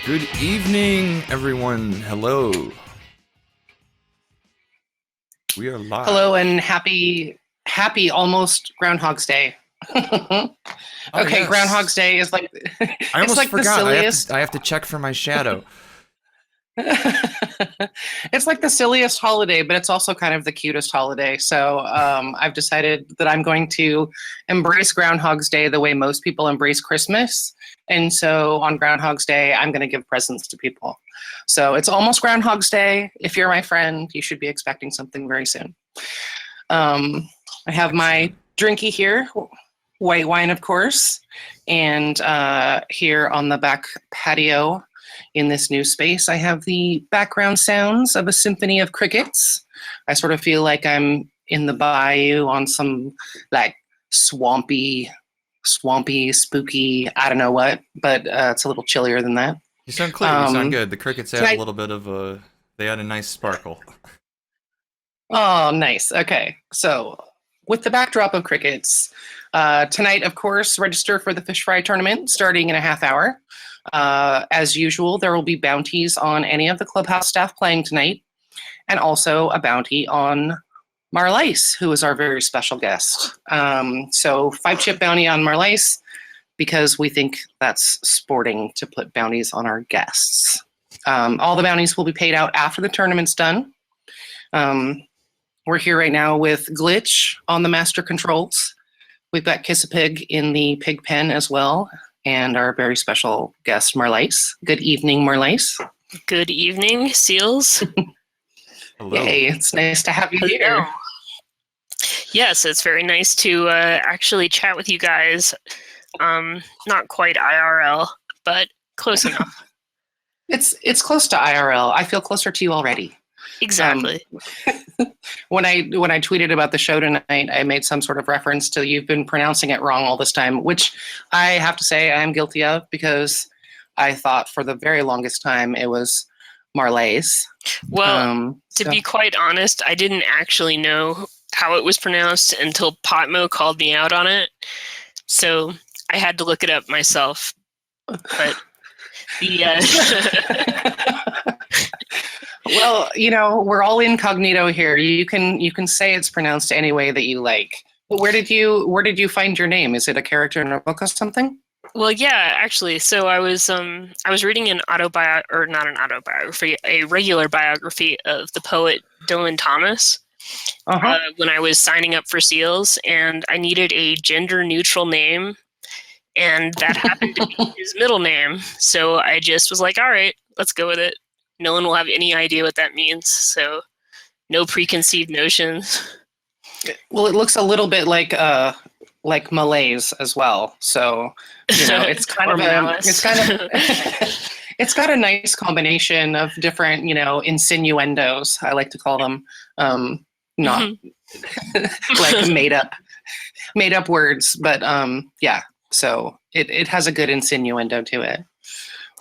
Good evening, everyone. Hello. We are live. Hello and happy almost Groundhog's Day. Okay, yes. Groundhog's Day is like I almost like forgot. the silliest. I have to check for my shadow. It's like the silliest holiday, but it's also kind of the cutest holiday. So I've decided that I'm going to embrace Groundhog's Day the way most people embrace Christmas. And so on Groundhog's Day, I'm going to give presents to people. So it's almost Groundhog's Day. If you're my friend, you should be expecting something very soon. I have my drinky here, white wine, of course, and here on the back patio in this new space, I have the background sounds of a symphony of crickets. I sort of feel like I'm in the bayou on some like swampy, spooky, I don't know what, but it's a little chillier than that. You sound clear. You sound good. The crickets add a little bit of a, they add a nice sparkle. Oh, nice. Okay. So with the backdrop of crickets, tonight, of course, register for the fish fry tournament starting in a half hour. As usual, there will be bounties on any of the Clubhouse staff playing tonight, and also a bounty on Marlais, who is our very special guest. So 5-chip bounty on Marlais, because we think that's sporting to put bounties on our guests. All the bounties will be paid out after the tournament's done. We're here right now with Glitch on the master controls. We've got Kiss a Pig in the pig pen as well, and our very special guest, Marlais. Good evening, Marlais. Good evening, Seals. Hello. Yay, it's nice to have you here. Yes, it's very nice to actually chat with you guys. Not quite IRL, but close enough. It's close to IRL. I feel closer to you already. Exactly. When I tweeted about the show tonight, I made some sort of reference to you've been pronouncing it wrong all this time, which I have to say I am guilty of, because I thought for the very longest time it was Marlais. Well, to be quite honest, I didn't actually know how it was pronounced until Potmo called me out on it. So I had to look it up myself. But the well, we're all incognito here. You can say it's pronounced any way that you like. But where did you find your name? Is it a character in a book or something? Well, yeah, actually. So I was reading an a regular biography of the poet Dylan Thomas when I was signing up for Seals, and I needed a gender-neutral name, and that happened to be his middle name. So I just was like, all right, let's go with it. No one will have any idea what that means, so no preconceived notions. Well, it looks a little bit like Malays as well. So it's kind of it's got a nice combination of different insinuendos, I like to call them, not like made up words, but yeah. So it has a good insinuendo to it,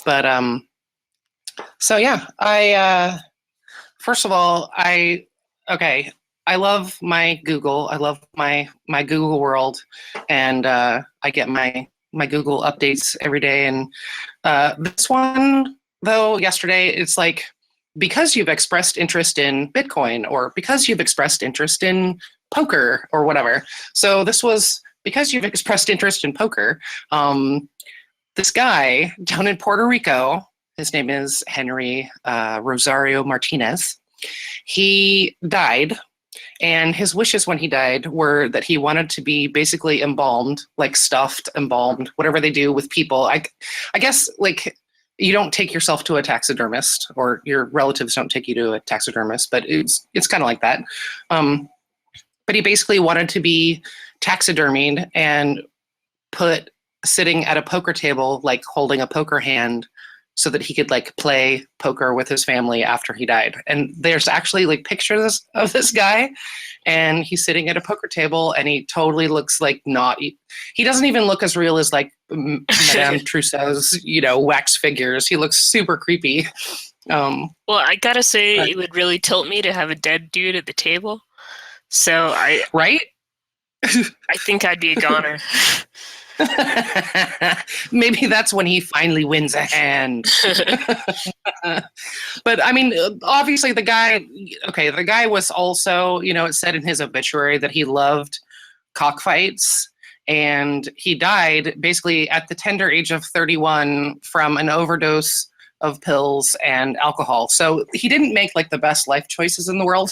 but so yeah, I first of all, I love my Google. I love my Google world, and I get my Google updates every day. And this one, though, yesterday, it's like, because you've expressed interest in Bitcoin, or because you've expressed interest in poker, or whatever. So this was because you've expressed interest in poker. This guy down in Puerto Rico, his name is Henry Rosario Martinez. He died, and his wishes when he died were that he wanted to be basically embalmed, like stuffed, embalmed, whatever they do with people. I guess, like, you don't take yourself to a taxidermist, or your relatives don't take you to a taxidermist, but it's kind of like that. But he basically wanted to be taxidermied and put sitting at a poker table, like holding a poker hand, so that he could like play poker with his family after he died. And there's actually like pictures of this guy, and he's sitting at a poker table, and he totally looks like he doesn't even look as real as like Madame Trousseau's, wax figures. He looks super creepy. Well, I gotta say, it would really tilt me to have a dead dude at the table. So Right? I think I'd be a goner. Maybe that's when he finally wins a hand. But I mean, obviously the guy was also, it said in his obituary that he loved cockfights, and he died basically at the tender age of 31 from an overdose of pills and alcohol. So he didn't make like the best life choices in the world.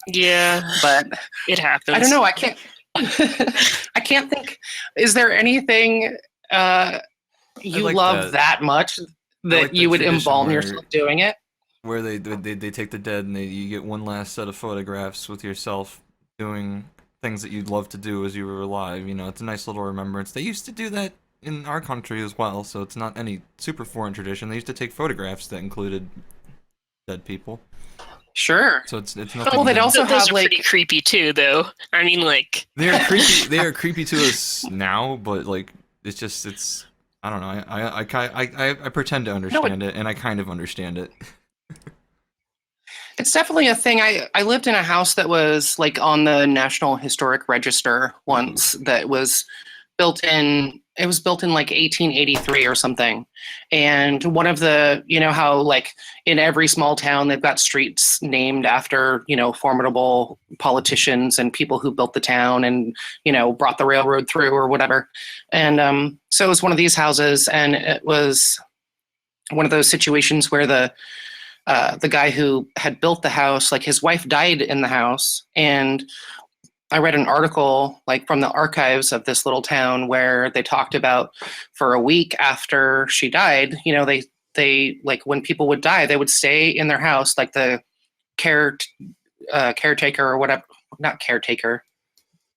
Yeah, but it happens. I don't know. I can't. I can't think. Is there anything you like love that much that like you would tradition embalm yourself doing it? Where they take the dead and you get one last set of photographs with yourself doing things that you'd love to do as you were alive. It's a nice little remembrance. They used to do that in our country as well, so it's not any super foreign tradition. They used to take photographs that included dead people. Sure. So it's nothing. Well, they'd also those have are pretty creepy too, though. I mean, like they are creepy. They are creepy to us now, but like it's. I don't know. I pretend to understand it, and I kind of understand it. It's definitely a thing. I lived in a house that was like on the National Historic Register once. That was built in. It was built in like 1883 or something. And one of the, how like in every small town they've got streets named after, formidable politicians and people who built the town and, brought the railroad through or whatever. And so it was one of these houses, and it was one of those situations where the guy who had built the house, like his wife died in the house. And I read an article like from the archives of this little town where they talked about for a week after she died, they like when people would die, they would stay in their house, like the caretaker or whatever, not caretaker,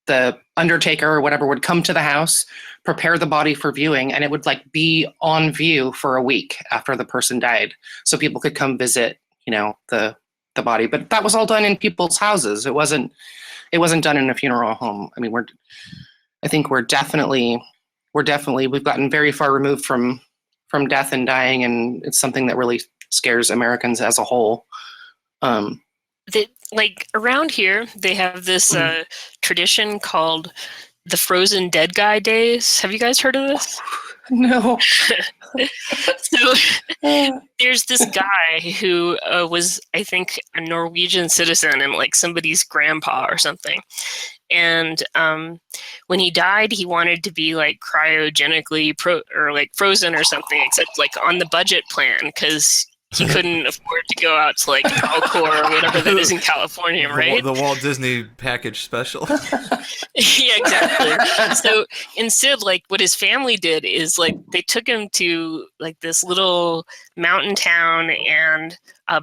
the undertaker or whatever would come to the house, prepare the body for viewing, and it would like be on view for a week after the person died, so people could come visit, the body. But that was all done in people's houses. It wasn't done in a funeral home. I mean, I think we've gotten very far removed from death and dying, and it's something that really scares Americans as a whole. Like around here, they have this tradition called the Frozen Dead Guy Days. Have you guys heard of this? No. So there's this guy who was, I think, a Norwegian citizen and like somebody's grandpa or something. And when he died, he wanted to be like cryogenically frozen or something, except like on the budget plan, because he couldn't afford to go out to like Alcor or whatever that is in California, right? The Walt Disney package special. Yeah, exactly. So instead, like what his family did is like they took him to like this little mountain town and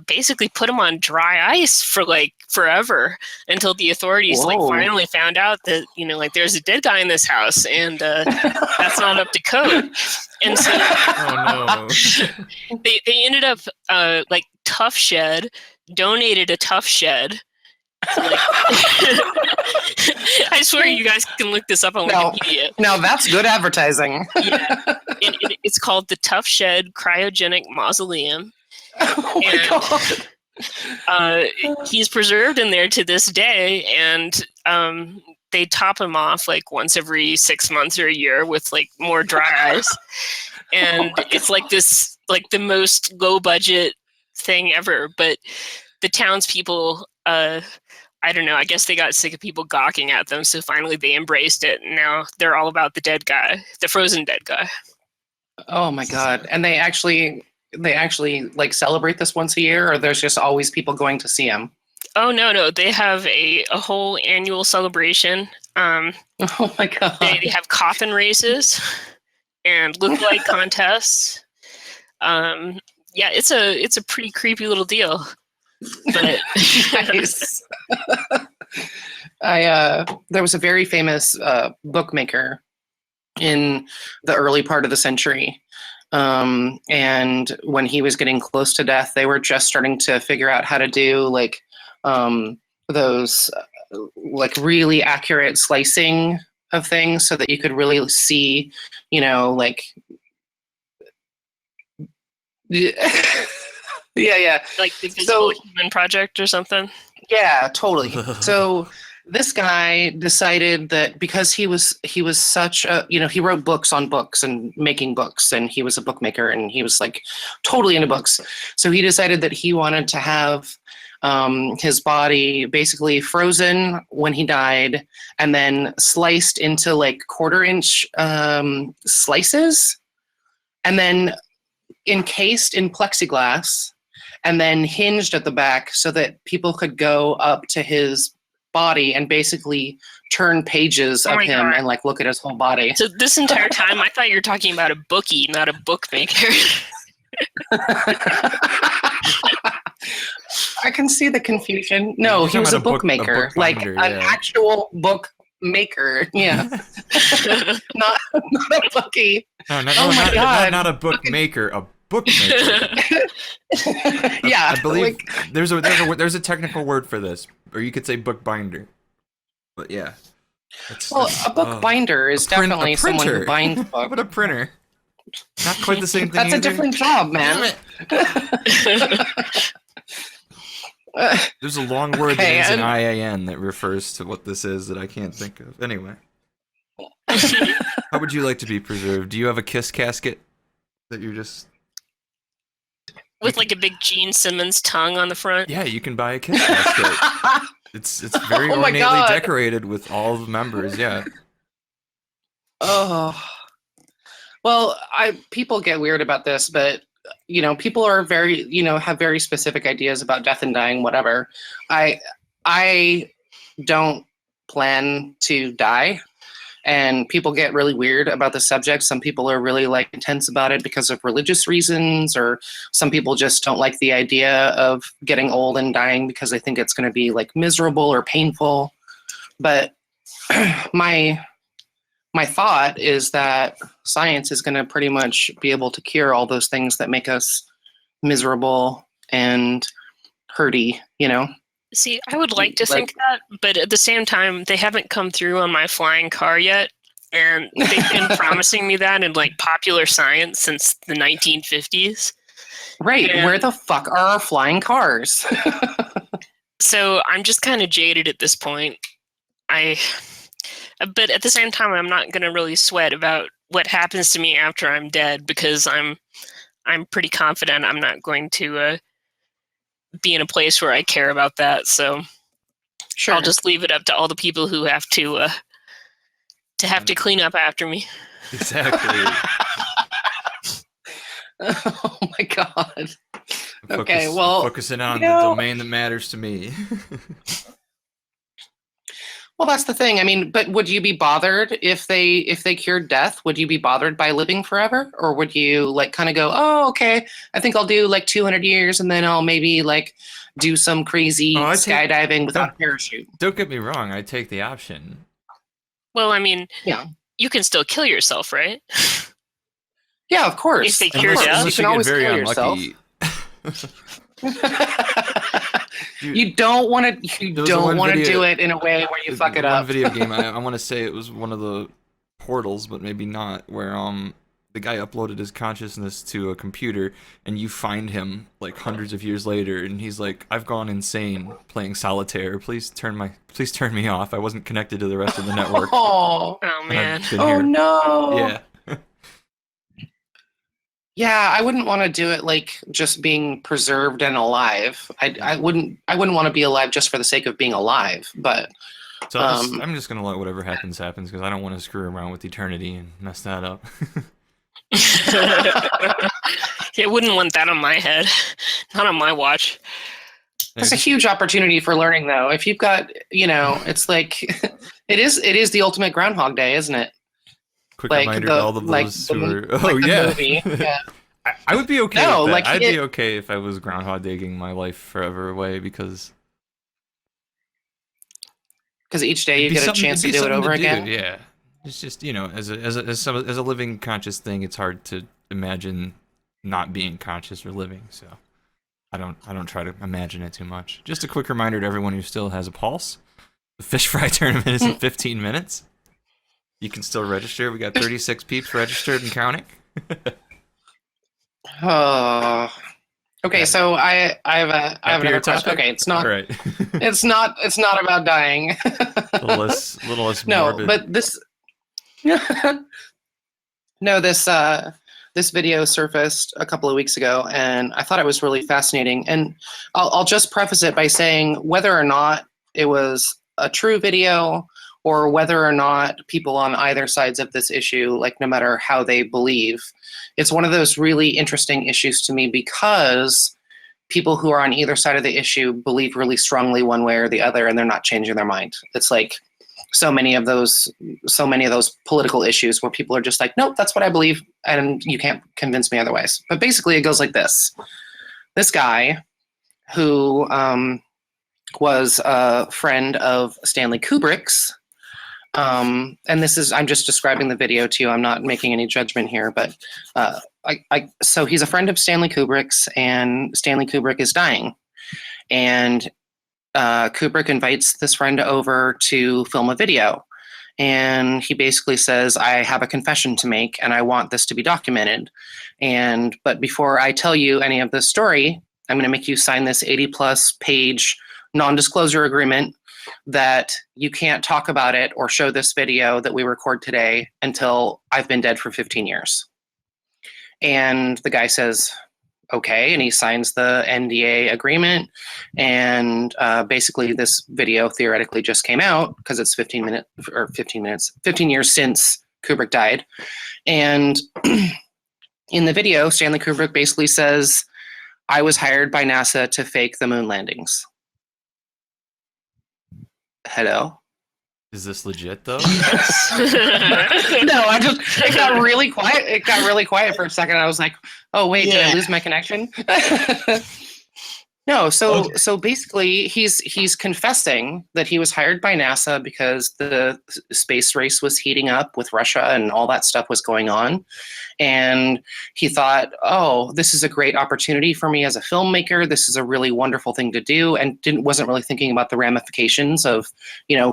basically put him on dry ice for like forever until the authorities like finally found out that like there's a dead guy in this house and that's not up to code. And so they ended up like Tough Shed donated a Tough Shed. Like, I swear you guys can look this up on Wikipedia. No, that's good advertising. Yeah, it's called the Tough Shed Cryogenic Mausoleum. Oh my God. He's preserved in there to this day, and they top him off like once every 6 months or a year with like more dry ice. And it's like this, like the most low budget thing ever. But the townspeople, I don't know, I guess they got sick of people gawking at them. So finally they embraced it. And now they're all about the dead guy, the frozen dead guy. Oh my God. And they actually like celebrate this once a year, or there's just always people going to see him? Oh, no. They have a whole annual celebration. Oh my God. They have coffin races and lookalike contests. Yeah, it's a pretty creepy little deal. But nice. There was a very famous bookmaker in the early part of the century. And when he was getting close to death, they were just starting to figure out how to do like those like really accurate slicing of things so that you could really see, like yeah. Like the Visible Human Project or something? Yeah, totally. So This guy decided that because he was such a, he wrote books on books and making books, and he was a bookmaker, and he was like totally into books. So he decided that he wanted to have his body basically frozen when he died, and then sliced into like quarter-inch slices, and then encased in plexiglass, and then hinged at the back so that people could go up to his body and basically turn pages of him and like look at his whole body. So this entire time, I thought you were talking about a bookie, not a bookmaker. I can see the confusion. No, he was a bookmaker, like an actual bookmaker. Yeah, not a bookie. No, not a bookmaker, a bookmaker. Yeah, I believe like, there's a technical word for this, or you could say bookbinder. But yeah, a bookbinder is definitely someone who binds books. But a printer, not quite the same thing. That's a different job, man. There's a long word that ends in IAN that refers to what this is that I can't think of. Anyway, how would you like to be preserved? Do you have a kiss casket that you're just with like a big Gene Simmons tongue on the front? Yeah, you can buy a kiss casket. It's very ornately decorated with all the members. Yeah. Oh. Well, people get weird about this, but people are very, have very specific ideas about death and dying, whatever. I don't plan to die, and people get really weird about the subject. Some people are really like intense about it because of religious reasons, or some people just don't like the idea of getting old and dying because they think it's going to be like miserable or painful. But my thought is that science is going to pretty much be able to cure all those things that make us miserable and hurty, See, I would like to think that, but at the same time, they haven't come through on my flying car yet, and they've been promising me that in like popular science since the 1950s. Right. And where the fuck are our flying cars? So I'm just kind of jaded at this point. But at the same time, I'm not going to really sweat about what happens to me after I'm dead, because I'm pretty confident I'm not going to be in a place where I care about that. So sure. I'll just leave it up to all the people who have to clean up after me. Exactly. Oh my god. Okay, well, focusing on the domain that matters to me. Well, that's the thing. I mean, but would you be bothered if they cured death? Would you be bothered by living forever? Or would you like kind of go, oh, okay, I think I'll do like 200 years and then I'll maybe like do some crazy skydiving without a parachute? Don't get me wrong. I take the option. Well, I mean, yeah, you can still kill yourself, right? Yeah, of course. If they cure death, you can always kill yourself. You don't want to. You don't want to do it in a way where you fuck it up. One video game. I want to say it was one of the Portals, but maybe not. Where the guy uploaded his consciousness to a computer, and you find him like hundreds of years later, and he's like, "I've gone insane playing solitaire. Please turn me off. I wasn't connected to the rest of the network." Oh man. Oh no. Yeah. Yeah, I wouldn't want to do it like just being preserved and alive. I wouldn't want to be alive just for the sake of being alive. But so I'm just gonna let whatever happens because I don't want to screw around with eternity and mess that up. I wouldn't want that on my head, not on my watch. It's a huge opportunity for learning, though. If you've got, it's like it is the ultimate Groundhog Day, isn't it? Quick reminder to all of those who are... Oh, yeah. Movie. Yeah. I would be okay with that. I'd be okay if I was Groundhog Dagging my life forever away, because each day you get a chance to do it over again? Yeah. It's just, as a living conscious thing, it's hard to imagine not being conscious or living, so I don't try to imagine it too much. Just a quick reminder to everyone who still has a pulse. The Fish Fry tournament is in 15 minutes. You can still register. We got 36 peeps registered and counting. Okay, so I have another question. Okay, it's not All right. it's not about dying. a little less No, morbid. but this no this video surfaced a couple of weeks ago, and I thought it was really fascinating. And I'll just preface it by saying whether or not it was a true video or whether or not people on either sides of this issue, like no matter how they believe, it's one of those really interesting issues to me because people who are on either side of the issue believe really strongly one way or the other, and they're not changing their mind. It's like so many of those political issues where people are just like, nope, that's what I believe, and you can't convince me otherwise. But basically, it goes like this: this guy who was a friend of Stanley Kubrick's. And this is, I'm just describing the video to you. I'm not making any judgment here, but so he's a friend of Stanley Kubrick's, and Stanley Kubrick is dying. And Kubrick invites this friend over to film a video. And he basically says, I have a confession to make, and I want this to be documented. But before I tell you any of this story, I'm going to make you sign this 80-plus page non-disclosure agreement that you can't talk about it or show this video that we record today until I've been dead for 15 years. And the guy says, okay, and he signs the NDA agreement. And basically this video theoretically just came out because it's 15 years since Kubrick died. And in the video, Stanley Kubrick basically says, I was hired by NASA to fake the moon landings. Hello? Is this legit though? No, it got really quiet. It got really quiet for a second. I was like, oh wait, did I lose my connection? No, so basically he's confessing that he was hired by NASA because the space race was heating up with Russia and all that stuff was going on. And he thought, oh, this is a great opportunity for me as a filmmaker. This is a really wonderful thing to do, and wasn't really thinking about the ramifications of,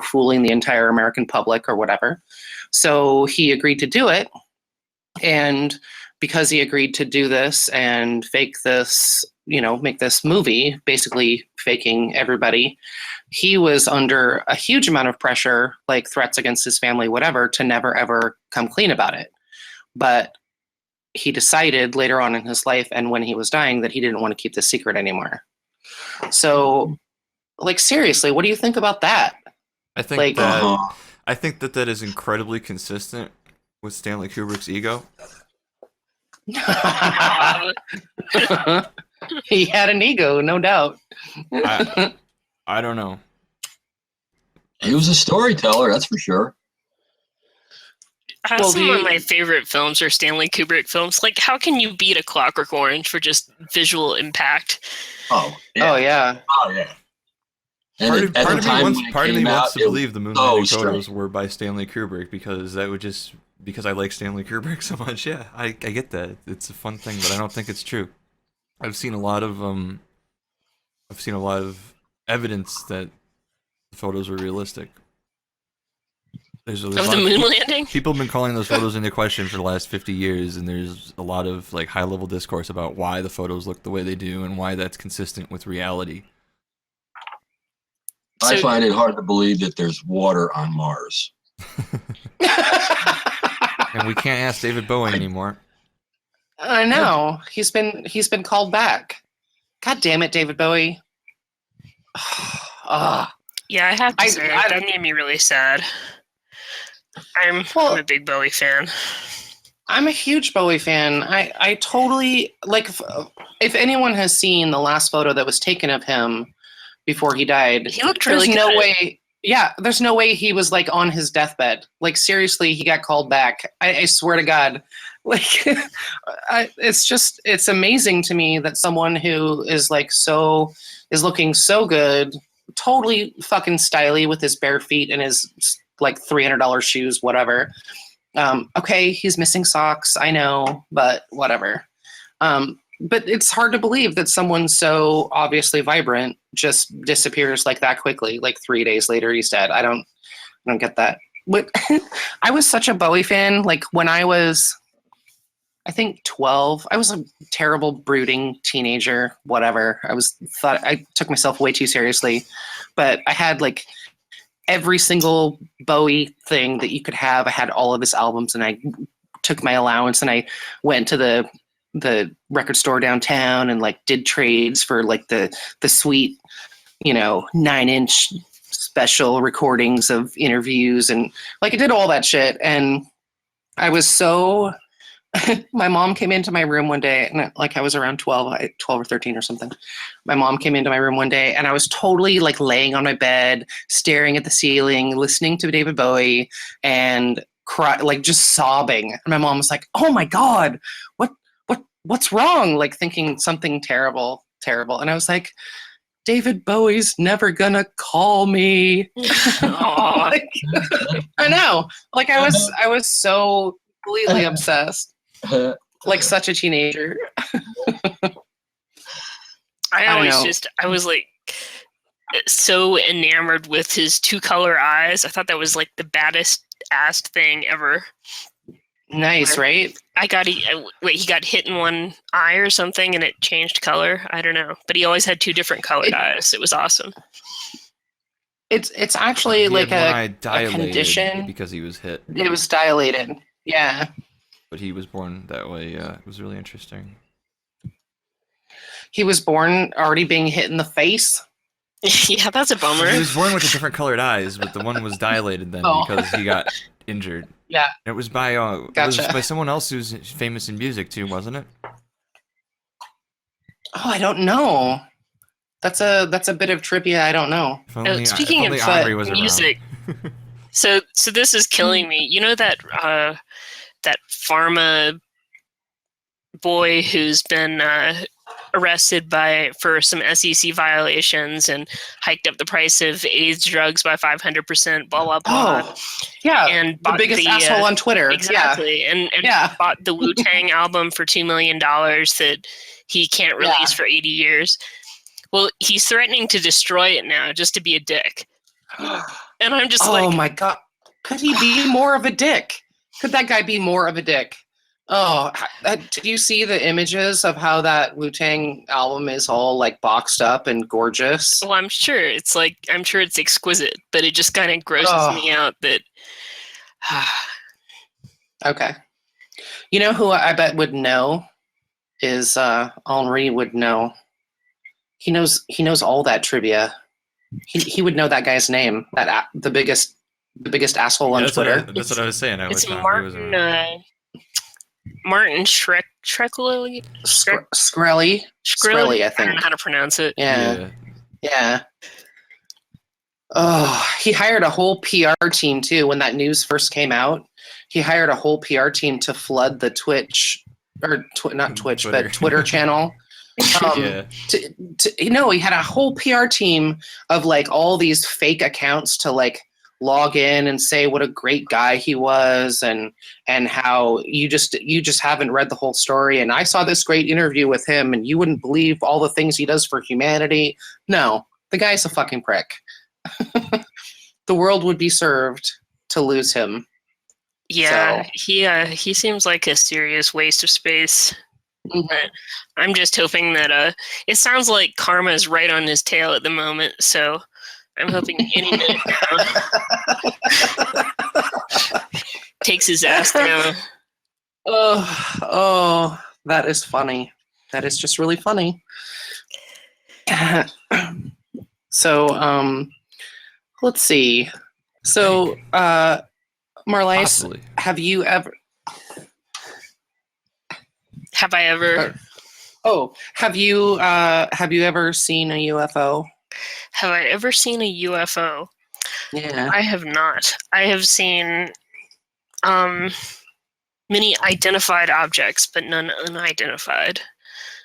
fooling the entire American public or whatever. So he agreed to do it. And because he agreed to do this and fake this, make this movie, basically faking everybody, he was under a huge amount of pressure, like threats against his family, whatever, to never, ever come clean about it. But he decided later on in his life and when he was dying that he didn't want to keep the secret anymore. So, seriously, what do you think about that? I think that is incredibly consistent with Stanley Kubrick's ego. He had an ego, no doubt. I don't know. He was a storyteller, that's for sure. Some of my favorite films are Stanley Kubrick films. Like, how can you beat A Clockwork Orange for just visual impact? Oh, yeah. Oh, yeah. Oh, yeah. And Part of me wants to believe the moon landing photos strange. were by Stanley Kubrick because I like Stanley Kubrick so much. Yeah, I get that. It's a fun thing, but I don't think it's true. I've seen a lot of evidence that the photos are realistic. There's Of the moon landing? People have been calling those photos into question for the last 50 years, and there's a lot of high-level discourse about why the photos look the way they do and why that's consistent with reality. I find it hard to believe that there's water on Mars. And we can't ask David Bowie anymore. I know. He's been called back. God damn it, David Bowie. Yeah, I have to say, that made me really sad. I'm a big Bowie fan. I'm a huge Bowie fan. I totally, if anyone has seen the last photo that was taken of him before he died, he looked really there's good. No way. Yeah, there's no way he was on his deathbed. Seriously, he got called back. I swear to God. It's amazing to me that someone who is is looking so good, totally fucking styly with his bare feet and his $300 shoes, whatever. Okay, he's missing socks, I know, but whatever. But it's hard to believe that someone so obviously vibrant just disappears that quickly. 3 days later, he's dead. I don't get that. But I was such a Bowie fan. When I was I think 12. I was a terrible, brooding teenager, whatever. Thought I took myself way too seriously, but I had like every single Bowie thing that you could have. I had all of his albums, and I took my allowance and I went to the record store downtown and like did trades for like the sweet, 9-inch special recordings of interviews, and like I did all that shit. And I was so my mom came into my room one day, and like I was around 12 or 13 or something. My mom came into my room one day, and I was totally like laying on my bed, staring at the ceiling, listening to David Bowie, and like just sobbing. And my mom was like, "Oh my God, what's wrong?" Like thinking something terrible. And I was like, David Bowie's never gonna call me. Like, I know. Like I was so completely obsessed. Like such a teenager. I was like so enamored with his 2-color eyes. I thought that was like the baddest ass thing ever. Nice, right? He got hit in one eye or something and it changed color. I don't know. But he always had 2 different colored eyes. It was awesome. It's actually he like had one eye a condition. because he was hit. It was dilated. Yeah. But he was born that way. Yeah, it was really interesting. He was born already being hit in the face. Yeah, that's a bummer. He was born with the different colored eyes, but the one was dilated then because he got injured. Yeah. It was by Gotcha. it was by someone else who's famous in music too, wasn't it? Oh, I don't know. That's a bit of trivia I don't know. Speaking of music, so this is killing me. You know that that pharma boy who's been arrested for some SEC violations and hiked up the price of AIDS drugs by 500%, blah blah blah. Oh, yeah, and the biggest asshole on Twitter. Exactly, yeah. and bought the Wu-Tang album for $2 million that he can't release for 80 years. Well, he's threatening to destroy it now just to be a dick. And I'm just like, oh my God, could he be more of a dick? Could that guy be more of a dick? Oh, did you see the images of how that Wu-Tang album is all like boxed up and gorgeous? Well, I'm sure it's exquisite, but it just kind of grosses me out that. Okay. You know who I bet would know is Henri would know. He knows all that trivia. He would know that guy's name. The biggest asshole on Twitter. That's what I was saying. It's Martin. Martin Shkreli, I think. I don't know how to pronounce it. Yeah. Oh, he hired a whole PR team too when that news first came out. He hired a whole PR team to flood the Twitch or not Twitch, Twitter. but Twitter channel. He had a whole PR team of like all these fake accounts to like log in and say what a great guy he was and how you just haven't read the whole story. And I saw this great interview with him and you wouldn't believe all the things he does for humanity. No, the guy's a fucking prick. The world would be served to lose him. Yeah, so. He seems like a serious waste of space. Mm-hmm. I'm just hoping that it sounds like karma is right on his tail at the moment, so I'm hoping any minute now takes his ass down. Oh, that is funny. That is just really funny. So, let's see. So, Marlais, have you ever? Have I ever? Have you ever seen a UFO? Have I ever seen a UFO? Yeah. I have not. I have seen many identified objects, but none unidentified.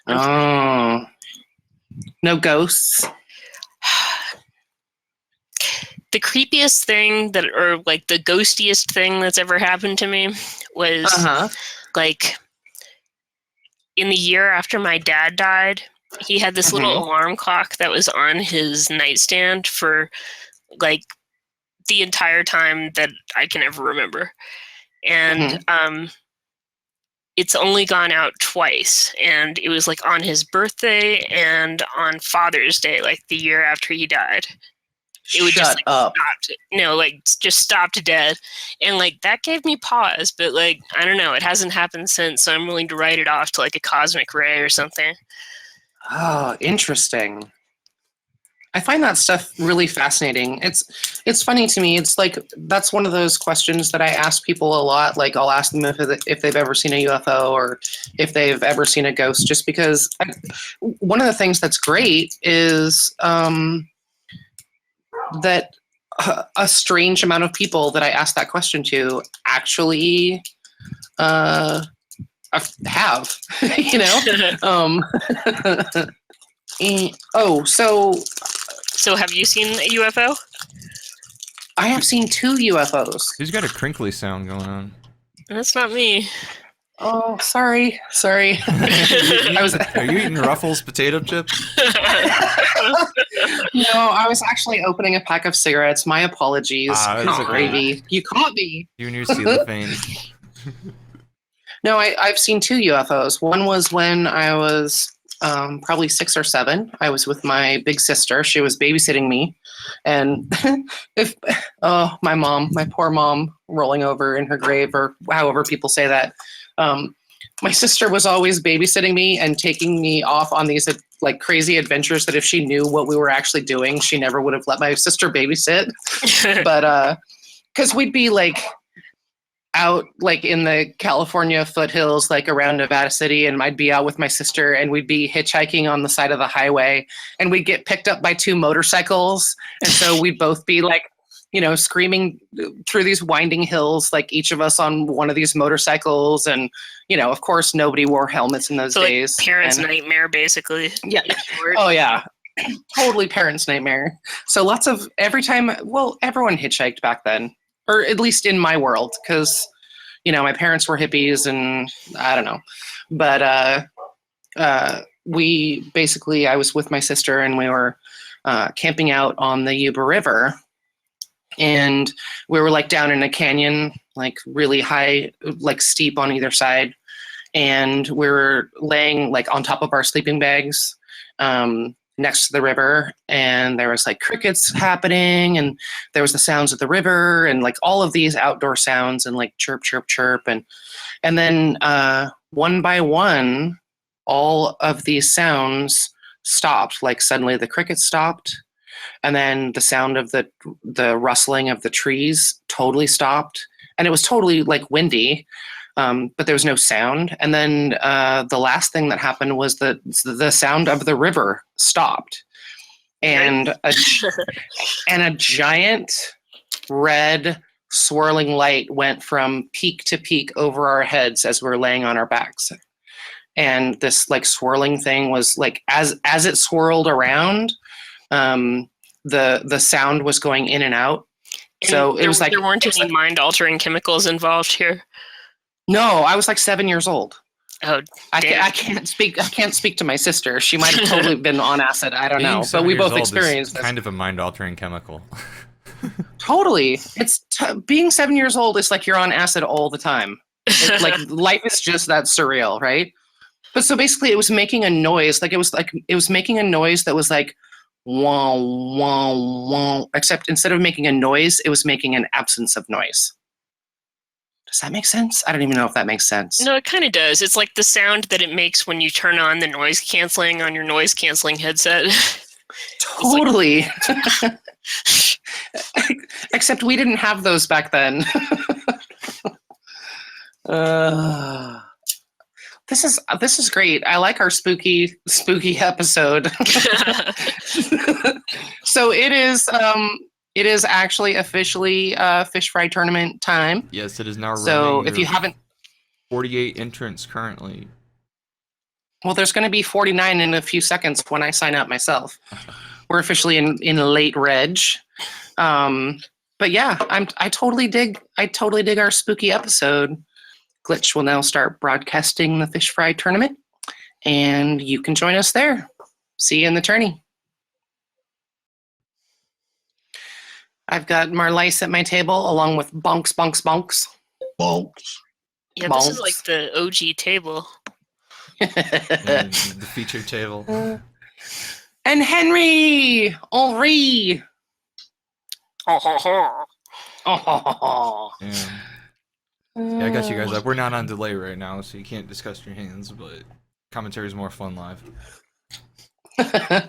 Oh. No ghosts? The creepiest thing or like the ghostiest thing that's ever happened to me was like in the year after my dad died, he had this little alarm clock that was on his nightstand for like the entire time that I can ever remember. And it's only gone out twice, and it was like on his birthday and on Father's Day, like the year after he died. It would just Shut up. just stopped dead, and like that gave me pause. But like I don't know, it hasn't happened since, so I'm willing to write it off to like a cosmic ray or something. Oh, interesting. I find that stuff really fascinating. It's funny to me. It's like that's one of those questions that I ask people a lot. Like I'll ask them if they've ever seen a UFO or if they've ever seen a ghost. Just because one of the things that's great is that a strange amount of people that I ask that question to actually have, you know. So have you seen a UFO? I have seen 2 UFOs. Who's got a crinkly sound going on? That's not me. Oh, sorry. Are you eating Ruffles potato chips? No, I was actually opening a pack of cigarettes. My apologies. It's okay. Gravy. You caught me. You and your cellophane. No, I've seen 2 UFOs. One was when I was probably 6 or 7. I was with my big sister. She was babysitting me. And my poor mom rolling over in her grave, or however people say that. My sister was always babysitting me and taking me off on these like crazy adventures that if she knew what we were actually doing, she never would have let my sister babysit. But because we'd be like out like in the California foothills, like around Nevada City, and I'd be out with my sister and we'd be hitchhiking on the side of the highway and we'd get picked up by 2 motorcycles. And so we'd both be like, you know, screaming through these winding hills, like each of us on one of these motorcycles. And, you know, of course, nobody wore helmets in those days. Like parents' nightmare, basically. Yeah. Oh, yeah. Totally parents' nightmare. So everyone hitchhiked back then, or at least in my world, because, you know, my parents were hippies and I don't know. But I was with my sister and we were camping out on the Yuba River. And we were like down in a canyon, like really high, like steep on either side. And we were laying like on top of our sleeping bags next to the river. And there was like crickets happening and there was the sounds of the river and like all of these outdoor sounds and like chirp, chirp, chirp. And then one by one, all of these sounds stopped. Like suddenly the crickets stopped. And then the sound of the rustling of the trees totally stopped. And it was totally like windy, but there was no sound. And then the last thing that happened was the sound of the river stopped. And a giant red swirling light went from peak to peak over our heads as we were laying on our backs. And this like swirling thing was like, as it swirled around, the sound was going in and out. And so it was like there weren't any mind-altering chemicals involved here. No, I was like 7 years old. Oh, I can't speak to my sister. She might have totally been on acid. I don't know, but we both experienced this. Kind of a mind-altering chemical. Totally, it's being 7 years old is like you're on acid all the time. Like life is just that surreal, right? But so basically, it was making a noise. It was making a noise that was like, wah, wah, wah, except instead of making a noise, it was making an absence of noise. Does that make sense? I don't even know if that makes sense. No, it kind of does. It's like the sound that it makes when you turn on the noise canceling on your noise canceling headset. Totally. Except we didn't have those back then. This is great. I like our spooky episode. So it is actually officially fish fry tournament time. Yes, it is now running. So if you haven't, 48 entrants currently. Well, there's going to be 49 in a few seconds when I sign up myself. We're officially in late reg. But yeah, I totally dig our spooky episode. Glitch will now start broadcasting the fish fry tournament, and you can join us there. See you in the tourney. I've got Marlais at my table, along with Bonks. Bonks. Yeah, this is like the OG table. The feature table. And Henry! Henri! Oh. Yeah, I got you guys up. We're not on delay right now, so you can't discuss your hands, but commentary is more fun live. I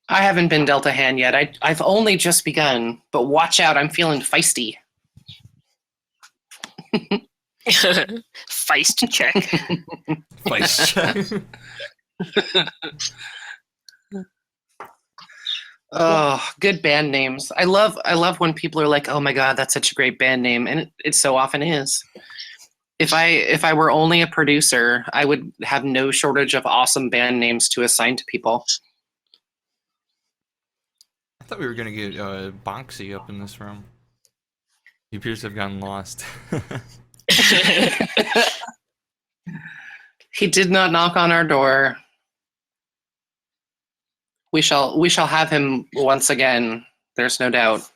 haven't been dealt a hand yet. I've only just begun, but watch out, I'm feeling feisty. Feist check. Feist check. Oh, good band names. I love when people are like, "Oh my god, that's such a great band name," and it so often is. If I were only a producer, I would have no shortage of awesome band names to assign to people. I thought we were gonna get Bonksy up in this room. He appears to have gotten lost. He did not knock on our door. We shall have him once again. There's no doubt.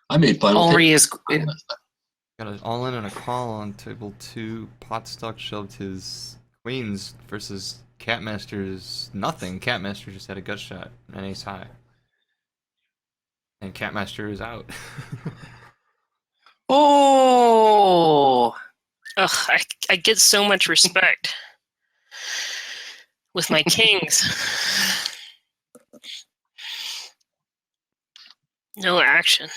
I made fun. Henri is. Got an all-in and a call on table 2. Potstock shoved his queens versus Catmaster's nothing. Catmaster just had a gut shot and ace high. And Catmaster is out. Oh! Ugh, I get so much respect with my kings. No action.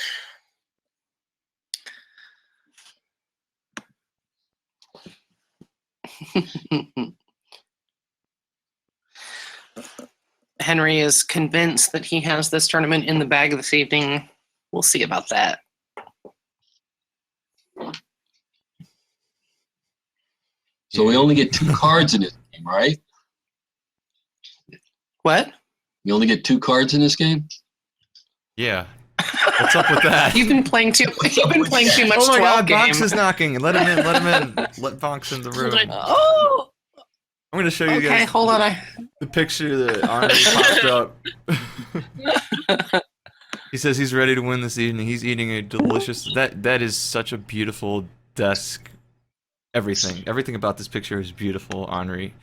Henry is convinced that he has this tournament in the bag this evening. We'll see about that. So we only get 2 cards in this game, right? What? We only get 2 cards in this game? Yeah. What's up with that? You've been playing too much. Oh my 12 god, game. Bonks is knocking. Let him in, let him in. Let Bonks in the room. Oh! I'm gonna show you Okay, guys hold on. the picture that Henri popped up. He says he's ready to win this evening. He's eating a delicious... That is such a beautiful desk. Everything about this picture is beautiful, Henri.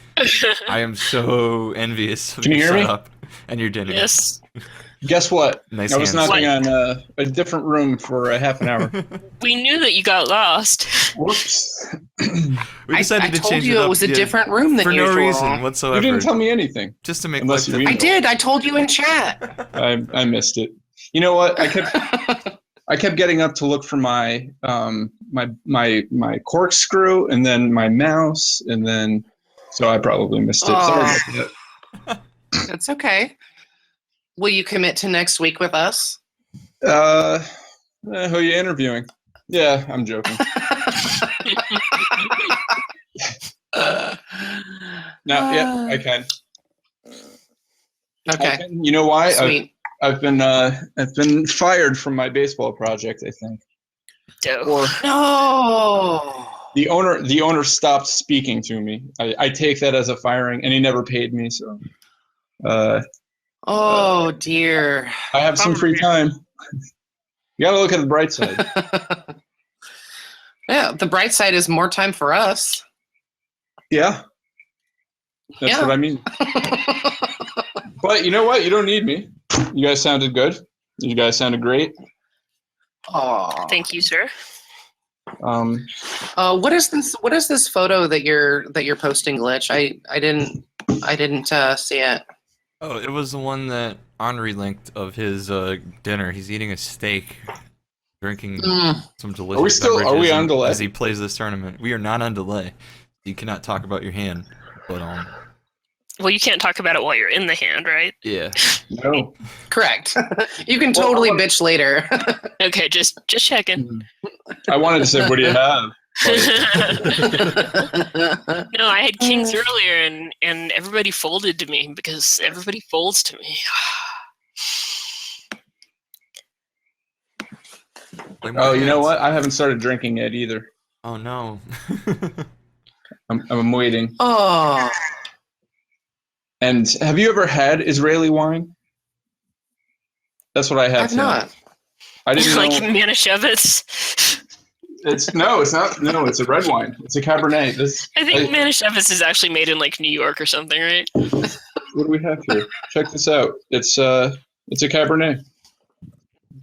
I am so envious of Can you your hear me? setup and your dinner. Yes. Guess what? Nice I was hands. knocking on a different room for a half an hour. We knew that you got lost. Whoops. We decided I to told change you it up it was a yeah, different room than for usual. no reason whatsoever. You didn't tell me anything. Just to make Unless life you difficult. I did. I told you in chat. I missed it. You know what? I kept getting up to look for my my corkscrew and then my mouse and then so I probably missed it. Sorry about that. That's okay. Will you commit to next week with us? Who are you interviewing? Yeah, I'm joking. No, yeah, I can. Okay. You know why? Sweet. I've been fired from my baseball project, I think. Dope. Or No. the owner stopped speaking to me. I take that as a firing, and he never paid me. So, Oh dear. I have some free time. You gotta look at the bright side. Yeah, the bright side is more time for us. Yeah, that's what I mean. But you know what? You don't need me. You guys sounded good. You guys sounded great. Oh. Thank you, sir. What is this? What is this photo that you're posting, Glitch? I didn't see it. Oh, it was the one that Henri linked of his dinner. He's eating a steak, drinking some delicious beverages Are we on delay? as he plays this tournament. We are not on delay. You cannot talk about your hand, but Well, you can't talk about it while you're in the hand, right? yeah. No. Correct. You can totally bitch later. Okay, just checking. I wanted to say, what do you have? No, I had kings earlier, and everybody folded to me because everybody folds to me. Oh, you know what? I haven't started drinking yet either. Oh no. I'm waiting. Oh. And have you ever had Israeli wine? That's what I have. I've not. I didn't Like know. Manischewitz. It's not. No, it's a red wine. It's a Cabernet. I think Manischewitz is actually made in like New York or something, right? What do we have here? Check this out. It's a Cabernet.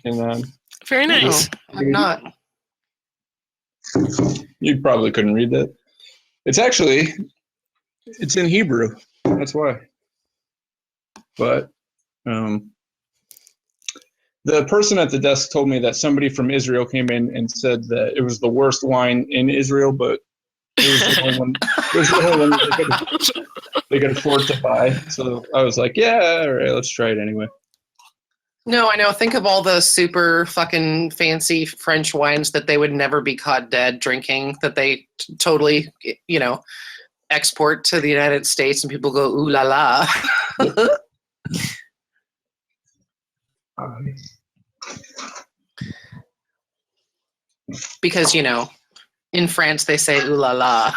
And Very nice. No, I'm not. you probably couldn't read that. It's in Hebrew. That's why. But the person at the desk told me that somebody from Israel came in and said that it was the worst wine in Israel, but it was the only one. It was the only one they could afford to buy. So I was like, yeah, all right, let's try it anyway. No, I know. Think of all the super fucking fancy French wines that they would never be caught dead drinking, that they totally, export to the United States, and people go, ooh la la. Because, in France they say ooh la la.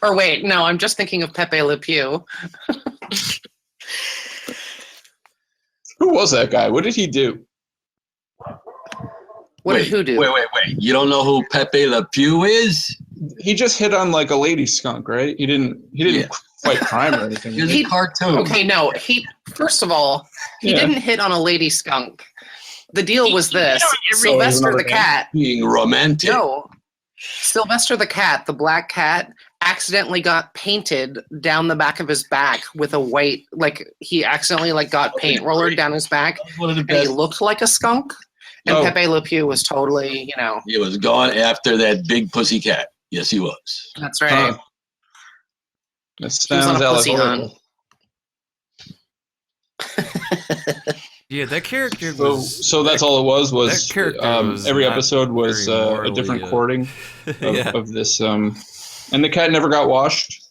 Or wait, no, I'm just thinking of Pepe Le Pew. Who was that guy? What did he do? What did who do? Wait. You don't know who Pepe Le Pew is? He just hit on like a lady skunk, right? He didn't fight crime or anything. He's a cartoon. Okay, no. First of all, he didn't hit on a lady skunk. The deal was this. Sylvester the cat. Being romantic. No. Sylvester the cat, the black cat, accidentally got painted down the back of his back with a white, he accidentally got paint rollered down his back. One of the And best. he looked like a skunk. And Pepe Le Pew was totally, He was gone after that big pussy cat. Yes, he was. That's right. That He was sounds on a pussy allegorical. hunt. Yeah, that character was. So that's all it was. That character was every not episode was very a morally, different courting yeah. of this. And the cat never got washed.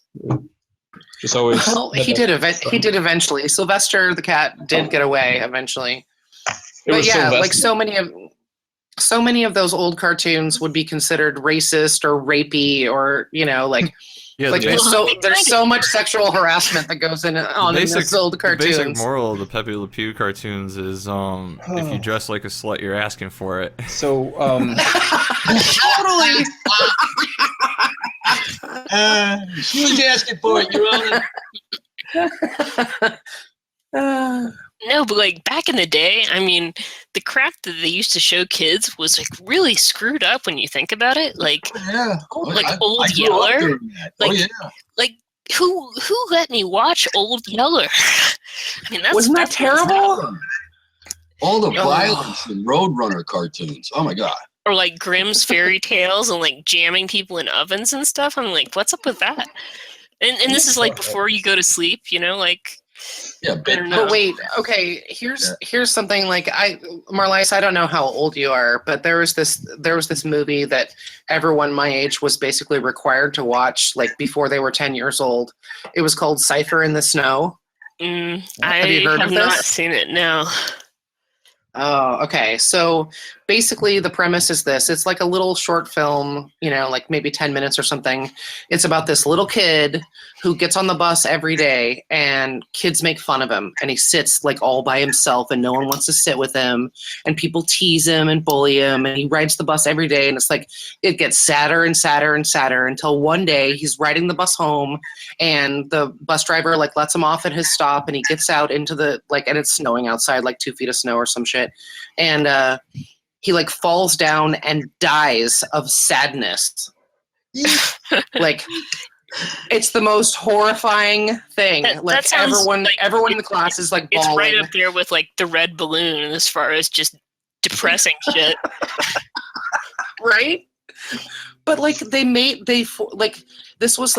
Just always. Well, he did eventually. Sylvester the cat did get away eventually. But yeah, Sylvester. so many of those old cartoons would be considered racist or rapey or Yeah, there's so much sexual harassment that goes in those old cartoons. The basic moral of the Pepe Le Pew cartoons is if you dress like a slut, you're asking for it. So Totally. She was asking for it, Your Honor. No, but back in the day, I mean, the crap that they used to show kids was really screwed up when you think about it. Old Yeller. Who let me watch Old Yeller? I mean, wasn't that terrible? All the violence in Roadrunner cartoons. Oh my god. Or Grimm's fairy tales and jamming people in ovens and stuff. I'm like, what's up with that? And this is before you go to sleep, Yeah, but wait, okay. Here's something Marlais, I don't know how old you are, but there was this movie that everyone my age was basically required to watch before they were 10 years old. It was called Cypher in the Snow. Have you heard of this? Not seen it. No. Oh, okay. So basically the premise is this. It's a little short film, maybe 10 minutes or something. It's about this little kid who gets on the bus every day and kids make fun of him. And he sits all by himself and no one wants to sit with him. And people tease him and bully him. And he rides the bus every day. And it's it gets sadder and sadder and sadder until one day he's riding the bus home and the bus driver lets him off at his stop and he gets out into the and it's snowing outside 2 feet of snow or some shit. And he falls down and dies of sadness. It's the most horrifying thing. That sounds everyone in the class is bawling. It's right up there with the red balloon as far as just depressing shit. Right? But this was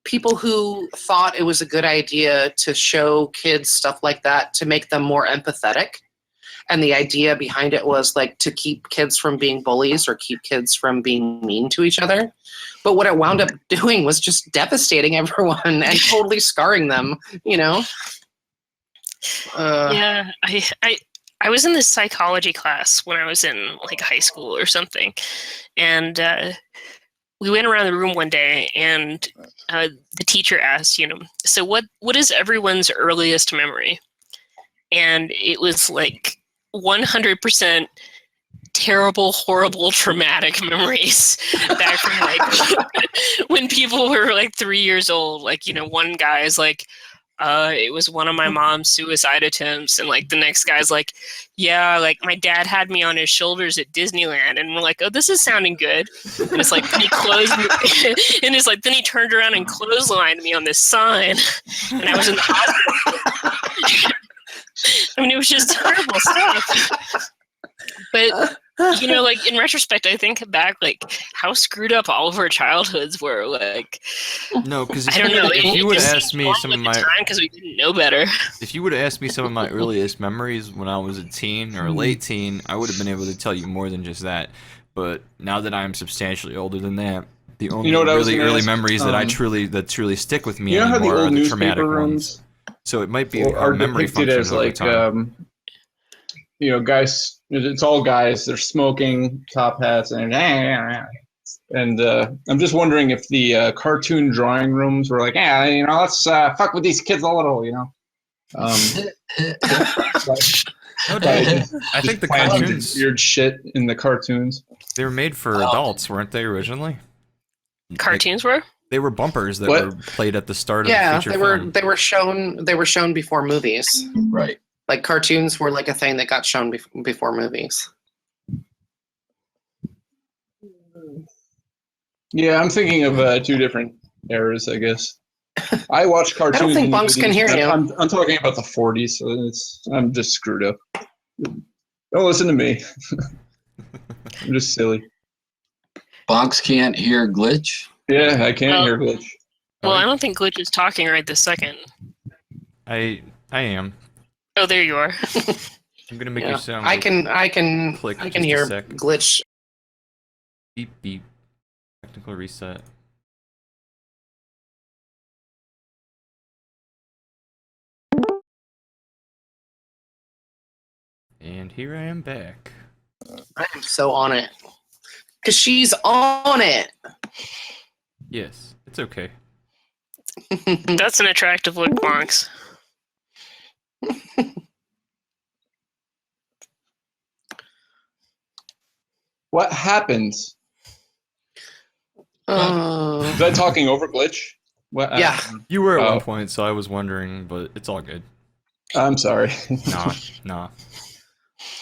people who thought it was a good idea to show kids stuff like that to make them more empathetic. And the idea behind it was to keep kids from being bullies or keep kids from being mean to each other. But what it wound up doing was just devastating everyone and totally scarring them, Yeah, I was in this psychology class when I was in high school or something. And we went around the room one day and the teacher asked, so what is everyone's earliest memory? And it was 100% terrible, horrible, traumatic memories back from like when people were like 3 years old. Like, you know, one guy is like, it was one of my mom's suicide attempts, and like the next guy's like, yeah, like my dad had me on his shoulders at Disneyland, and we're like, oh, this is sounding good. And it's like, then he closed me, and it's like, then he turned around and clotheslined me on this sign, and I was in the hospital. I mean, it was just terrible stuff. But you know, like in retrospect, I think back, like how screwed up all of our childhoods were. Like, No, because I don't know. if you would have just asked seemed me some normal of at the my, time because we didn't know better. if you would have asked me some of my earliest memories when I was a teen or a late teen, I would have been able to tell you more than just that. But now that I'm substantially older than that, the only what I was really gonna early ask? memories that truly stick with me You know how the anymore are old the newspaper traumatic ones. rooms So it might be are how memory depicted functions as over like, time. you know, guys? It's all guys. They're smoking, top hats, and I'm just wondering if the cartoon drawing rooms were like, yeah, you know, let's fuck with these kids a little, you know. No, dude, I think the cartoons, weird shit in the cartoons. they were made for adults, weren't they originally? Cartoons were? They were bumpers that What? were played at the start of Yeah, the feature film. they were shown before movies. Right. Like cartoons were like a thing that got shown before movies. Yeah, I'm thinking of two different eras, I guess. I watch cartoons. I don't think in the Bunks can 80s, hear but you. I'm talking about the 40s, so I'm just screwed up. Don't listen to me. I'm just silly. Box can't hear glitch. Yeah, I can't Well- hear glitch. Well, I don't think Glitch is talking right this second. I am. Oh, there you are. I'm gonna make Yeah. you sound. I can Click I just can a hear sec. glitch. Beep beep. Technical reset. And here I am back. I am so on it. Cause she's on it. Yes, it's okay. That's an attractive look, Bonks. What happens? Was I talking over glitch? What? Yeah. You were at Oh. one point, so I was wondering, but it's all good. I'm sorry. Nah.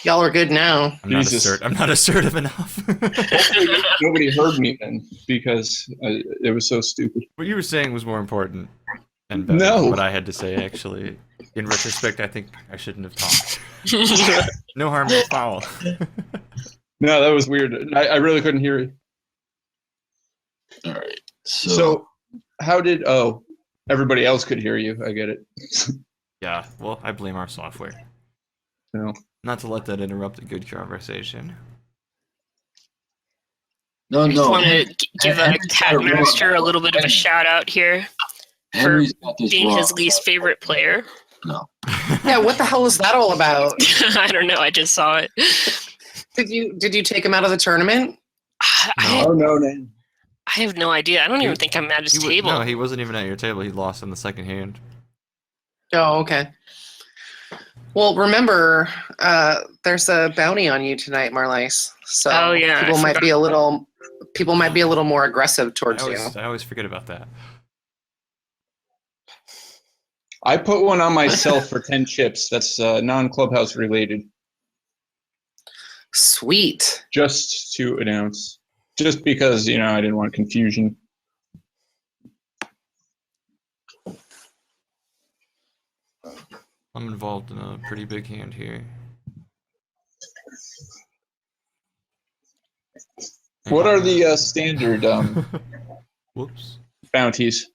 Y'all are good now. I'm not assertive enough. Nobody heard me then because it was so stupid. What you were saying was more important and better No. than what I had to say, actually. In retrospect, I think I shouldn't have talked. No harm, no foul. No, that was weird. I really couldn't hear you. All right. So how did? Oh, everybody else could hear you. I get it. Yeah, well, I blame our software. No. Not to let that interrupt a good conversation. No. I just want to give Henry's got Cat it wrong. Master a little bit of a shout out here Henry's got this being wrong. his least favorite player. No. Yeah, what the hell is that all about? I don't know. I just saw it. Did you take him out of the tournament? I Oh no. have no idea. I don't even think I'm at his table. No, he wasn't even at your table. He lost in the second hand. Oh, okay. Well, remember, there's a bounty on you tonight, Marlais. So Oh, yeah, I people might forgot. be a little more aggressive towards you. I always forget about that. I put one on myself for 10 chips. That's non-Clubhouse related. Sweet. Just to announce. Just because, you know, I didn't want confusion. I'm involved in a pretty big hand here. What are the standard Whoops. bounties?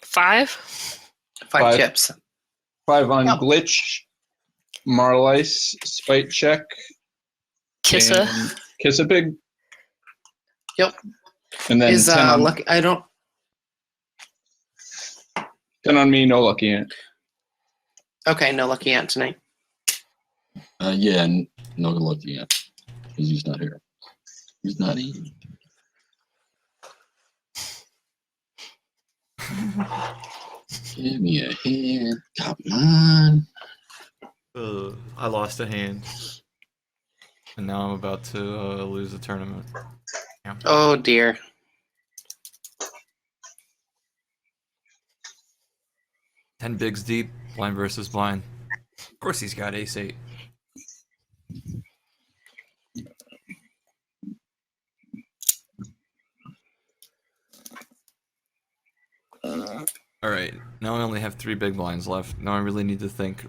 5? 5 chips. 5 on Yep. glitch, Marlais, spite check, Kissa. and Kiss a Pig. Yep. And then Is 10 on, lucky? I don't. 10 on me, no lucky ant. Okay, no lucky ant tonight. Yeah, no lucky ant. Because he's not here. He's not eating. Give me a hand. Come on. I lost a hand. And now I'm about to lose the tournament. Yeah. Oh dear. Ten bigs deep, blind versus blind. Of course he's got ace-8. Alright, now I only have 3 big blinds left. Now I really need to think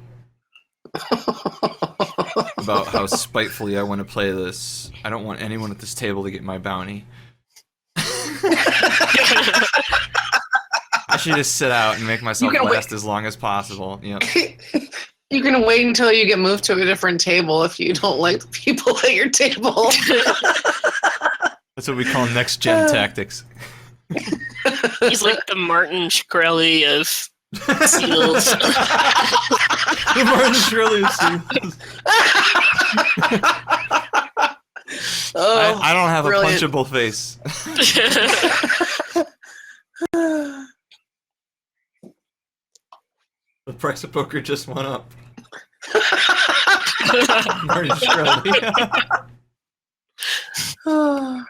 about how spitefully I want to play this. I don't want anyone at this table to get my bounty. I should just sit out and make myself last as long as possible. Yep. You're gonna wait until you get moved to a different table if you don't like the people at your table. That's what we call next-gen tactics. He's like the Martin Shkreli of seals. The Martin Shkreli of seals. Oh, I don't have brilliant. a punchable face. The price of poker just went up. Martin Shkreli.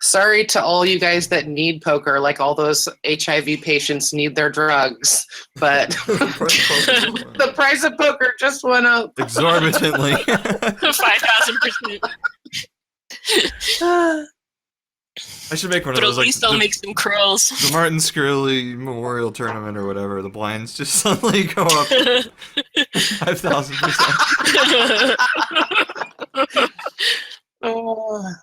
Sorry to all you guys that need poker, like all those HIV patients need their drugs, but the price of poker just went up. Exorbitantly. 5,000%. I should make one But of at those, like, least I'll make some curls. the Martin Shkreli Memorial Tournament or whatever. The blinds just suddenly go up 5,000%. Oh.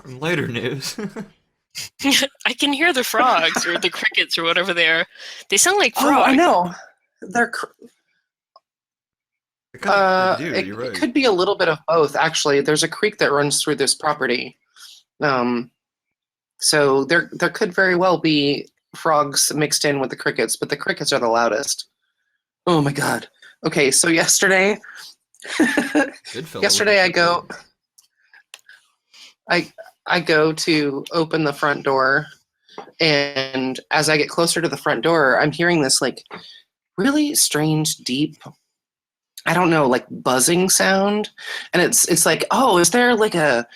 In later news. I can hear the frogs or the crickets or whatever they are. They sound like frogs. Oh, I know. They're. You're right. It could be a little bit of both, actually. There's a creek that runs through this property, so there could very well be frogs mixed in with the crickets, but the crickets are the loudest. Oh my god. Okay, so yesterday, I go to open the front door, and as I get closer to the front door, I'm hearing this like really strange, deep, I don't know, like buzzing sound. And it's like, oh, is there like a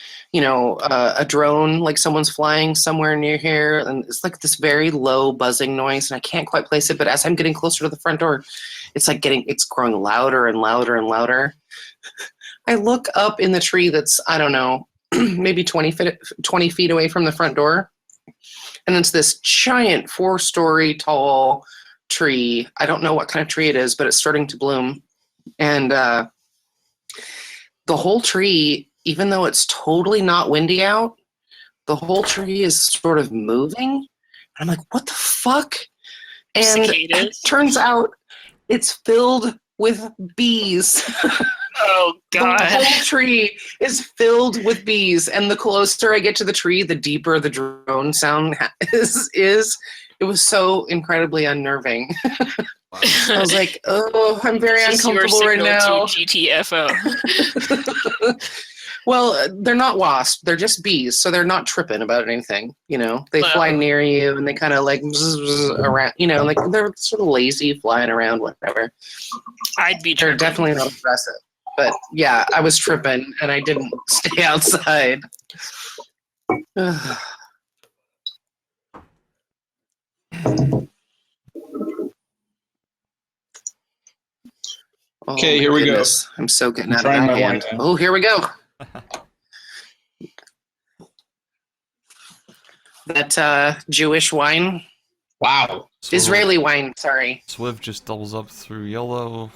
drone, like someone's flying somewhere near here? And it's like this very low buzzing noise, and I can't quite place it. But as I'm getting closer to the front door, it's growing louder and louder and louder. I look up in the tree that's, I don't know, maybe 20 feet away from the front door. And it's this giant 4-story tall tree. I don't know what kind of tree it is, but it's starting to bloom. And the whole tree, even though it's totally not windy out, the whole tree is sort of moving. And I'm like, what the fuck? And it turns out it's filled with bees. Oh, God. The whole tree is filled with bees. And the closer I get to the tree, the deeper the drone sound is. It was so incredibly unnerving. I was like, oh, I'm very uncomfortable right now. GTFO. Well, they're not wasps. They're just bees, so they're not tripping about anything. They fly near you and they kind of like bzz around. Like they're sort of lazy, flying around, whatever. I'd be They're tripping. definitely not aggressive. But yeah, I was tripping and I didn't stay outside. Okay, here we go. I'm so getting out of trying my my hand. wine now. Oh, here we go. That Jewish wine. Wow. Israeli wine, sorry. Swift just doubles up through yellow.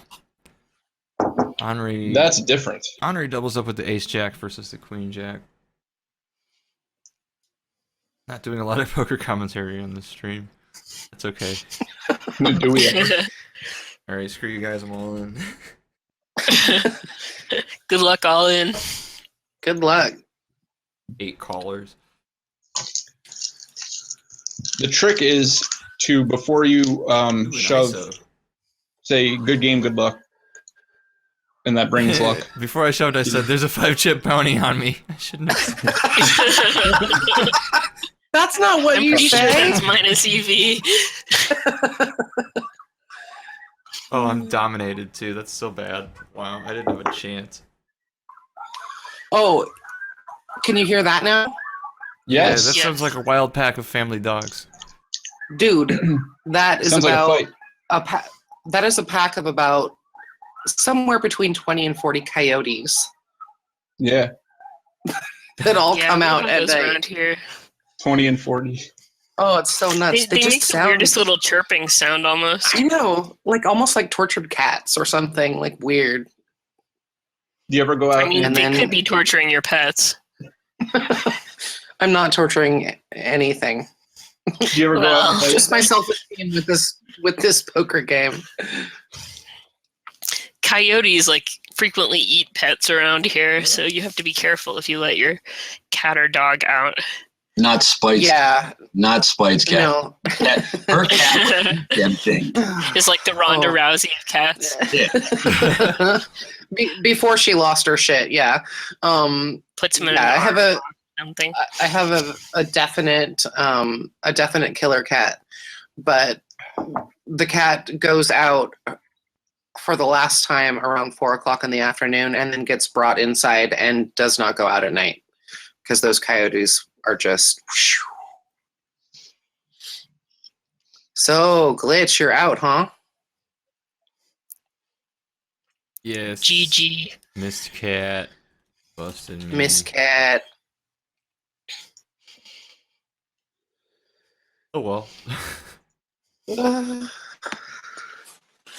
Henri. That's different. Henri doubles up with the ace jack versus the queen jack. Not doing a lot of poker commentary on this stream. That's okay. Do we ever? Alright, screw you guys, I'm all in. Good luck, all in. Good luck. 8 callers. The trick is to, before you Ooh, shove, nice. say good game, good luck. and that brings luck. Before I shoved, I said, "There's a 5-chip bounty on me." I shouldn't have. That's not what I'm you pretty sure say. that's minus EV. Oh, I'm dominated too. That's so bad. Wow, I didn't have a chance. Oh, can you hear that now? Yeah, Yes. that sounds like a wild pack of family dogs. Dude, that is Sounds about like a fight. that is a pack of about somewhere between 20 and 40 coyotes Yeah, that all Yeah, come we out have at those night. around here. 20 and 40. Oh, it's so nuts. They just make the sound, weirdest little chirping sound almost. I know, like almost like tortured cats or something, like weird. Do you ever go out? I mean, And they then- could be torturing your pets. I'm not torturing anything. Do you ever go out? Well, And play? Just my self-esteem with this poker game. Coyotes like frequently eat pets around here, so you have to be careful if you let your cat or dog out. Not Spite's. Yeah, Not Spite's cat. no. Her cat. Damn thing. It's like the Ronda Oh. Rousey of cats. Before she lost her shit, yeah. Puts him in Yeah, an something. I have a definite killer cat, but the cat goes out for the last time around 4:00 in the afternoon and then gets brought inside and does not go out at night because those coyotes are just. So Glitch, you're out, huh? Yes. GG. Missed cat. Busted me. Miss Cat. Oh well. Uh,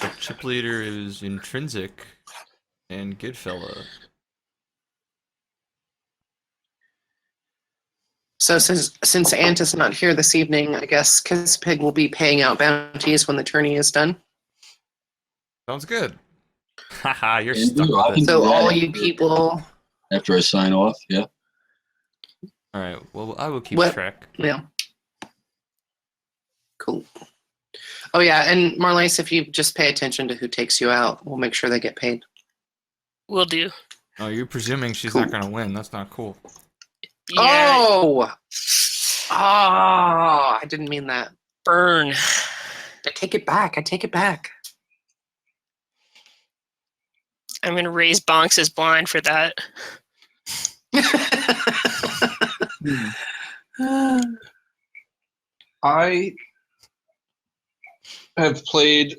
The chip leader is intrinsic and good fella. So since Ant is not here this evening, I guess Kiss Pig will be paying out bounties when the tourney is done. Sounds good. Haha, you're Can stuck do. I with can it. do So that all you people, after I sign off. Yeah. Alright, well, I will keep What- track. yeah, cool. Oh yeah, and Marlais, if you just pay attention to who takes you out, we'll make sure they get paid. Will do. Oh, you're presuming she's Cool. not gonna win. That's not cool. Yeah, Oh, I didn't mean that. burn. I take it back. I'm gonna raise Bonks as blind for that. I have played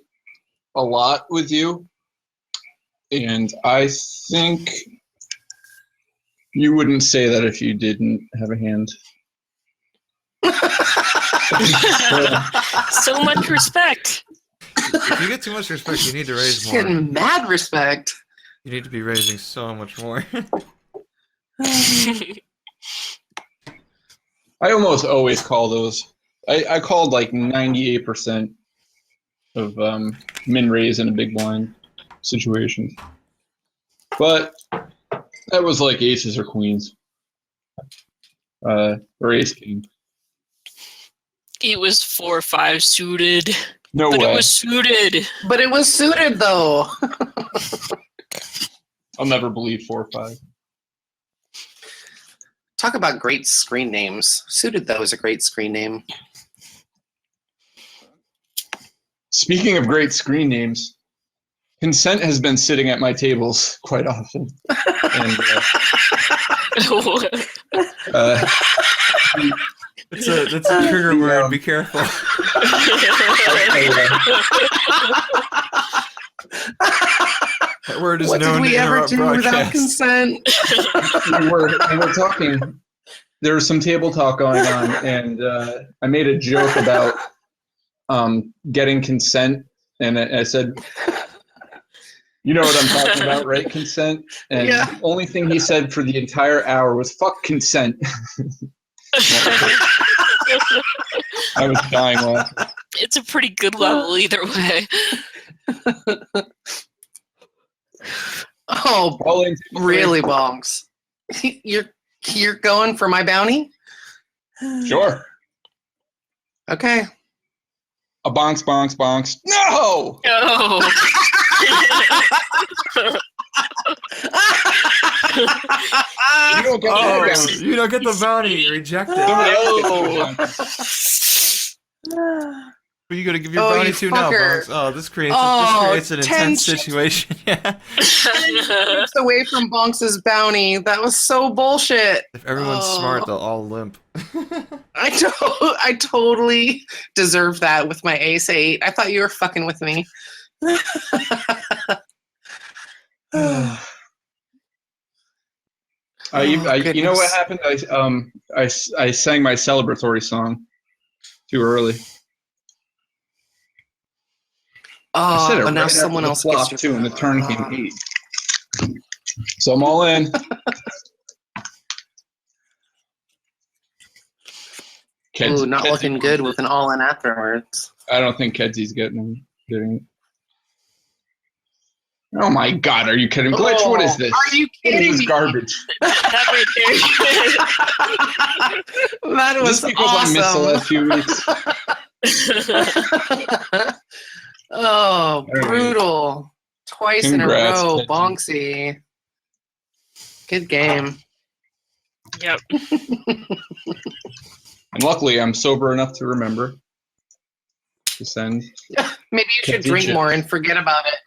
a lot with you, and I think you wouldn't say that if you didn't have a hand. So much respect. If you get too much respect, you need to raise She's more. getting mad respect. You need to be raising so much more. I almost always call those. I called like 98% of min raise in a big blind situation. But that was like aces or queens. Or ace king. It was 4-5 suited, No but way. it was suited. But it was suited though. I'll never believe 4 or 5. Talk about great screen names. Suited though is a great screen name. Speaking of great screen names, consent has been sitting at my tables quite often. And That's a trigger word. Be careful. That word is What did known we to ever interrupt do without broadcast. consent? we're talking. There was some table talk going on, and I made a joke about getting consent, and I said, "You know what I'm talking about, right? Consent." And Yeah. the only thing he said for the entire hour was "fuck consent." I was dying laughing. It's a pretty good level either way. Oh, All in- really, Bonks? You're going for my bounty? Sure. Okay. A bonks, bonks, bonks. No! Oh. don't get Oh, the bounty. you don't get the bounty. Rejected. Somebody else gets the bounty. Who are you gonna give your Oh, bounty you to now, fucker. Bugs? Oh, this creates an 10 intense chips. situation. Yeah. Chips away from Bonks's bounty. That was so bullshit. If everyone's smart, they'll all limp. I totally deserve that with my ace 8. I thought you were fucking with me. You know what happened? I sang my celebratory song too early. I said it Oh, now right someone after else the flop gets too, and the turn came 8. So I'm all in. Ooh, not looking good with an all-in afterwards. I don't think Kedsy's getting it. Oh my God, are you kidding? Glitch, what is this? Are you What kidding is me? this garbage? That right That was Just because I missed the last few weeks. Oh, brutal. Twice Congrats, in a row, Kedsy. Bonksy. Good game. Yep. And luckily, I'm sober enough to remember to send. Maybe you should Kedsy drink chips. more and forget about it.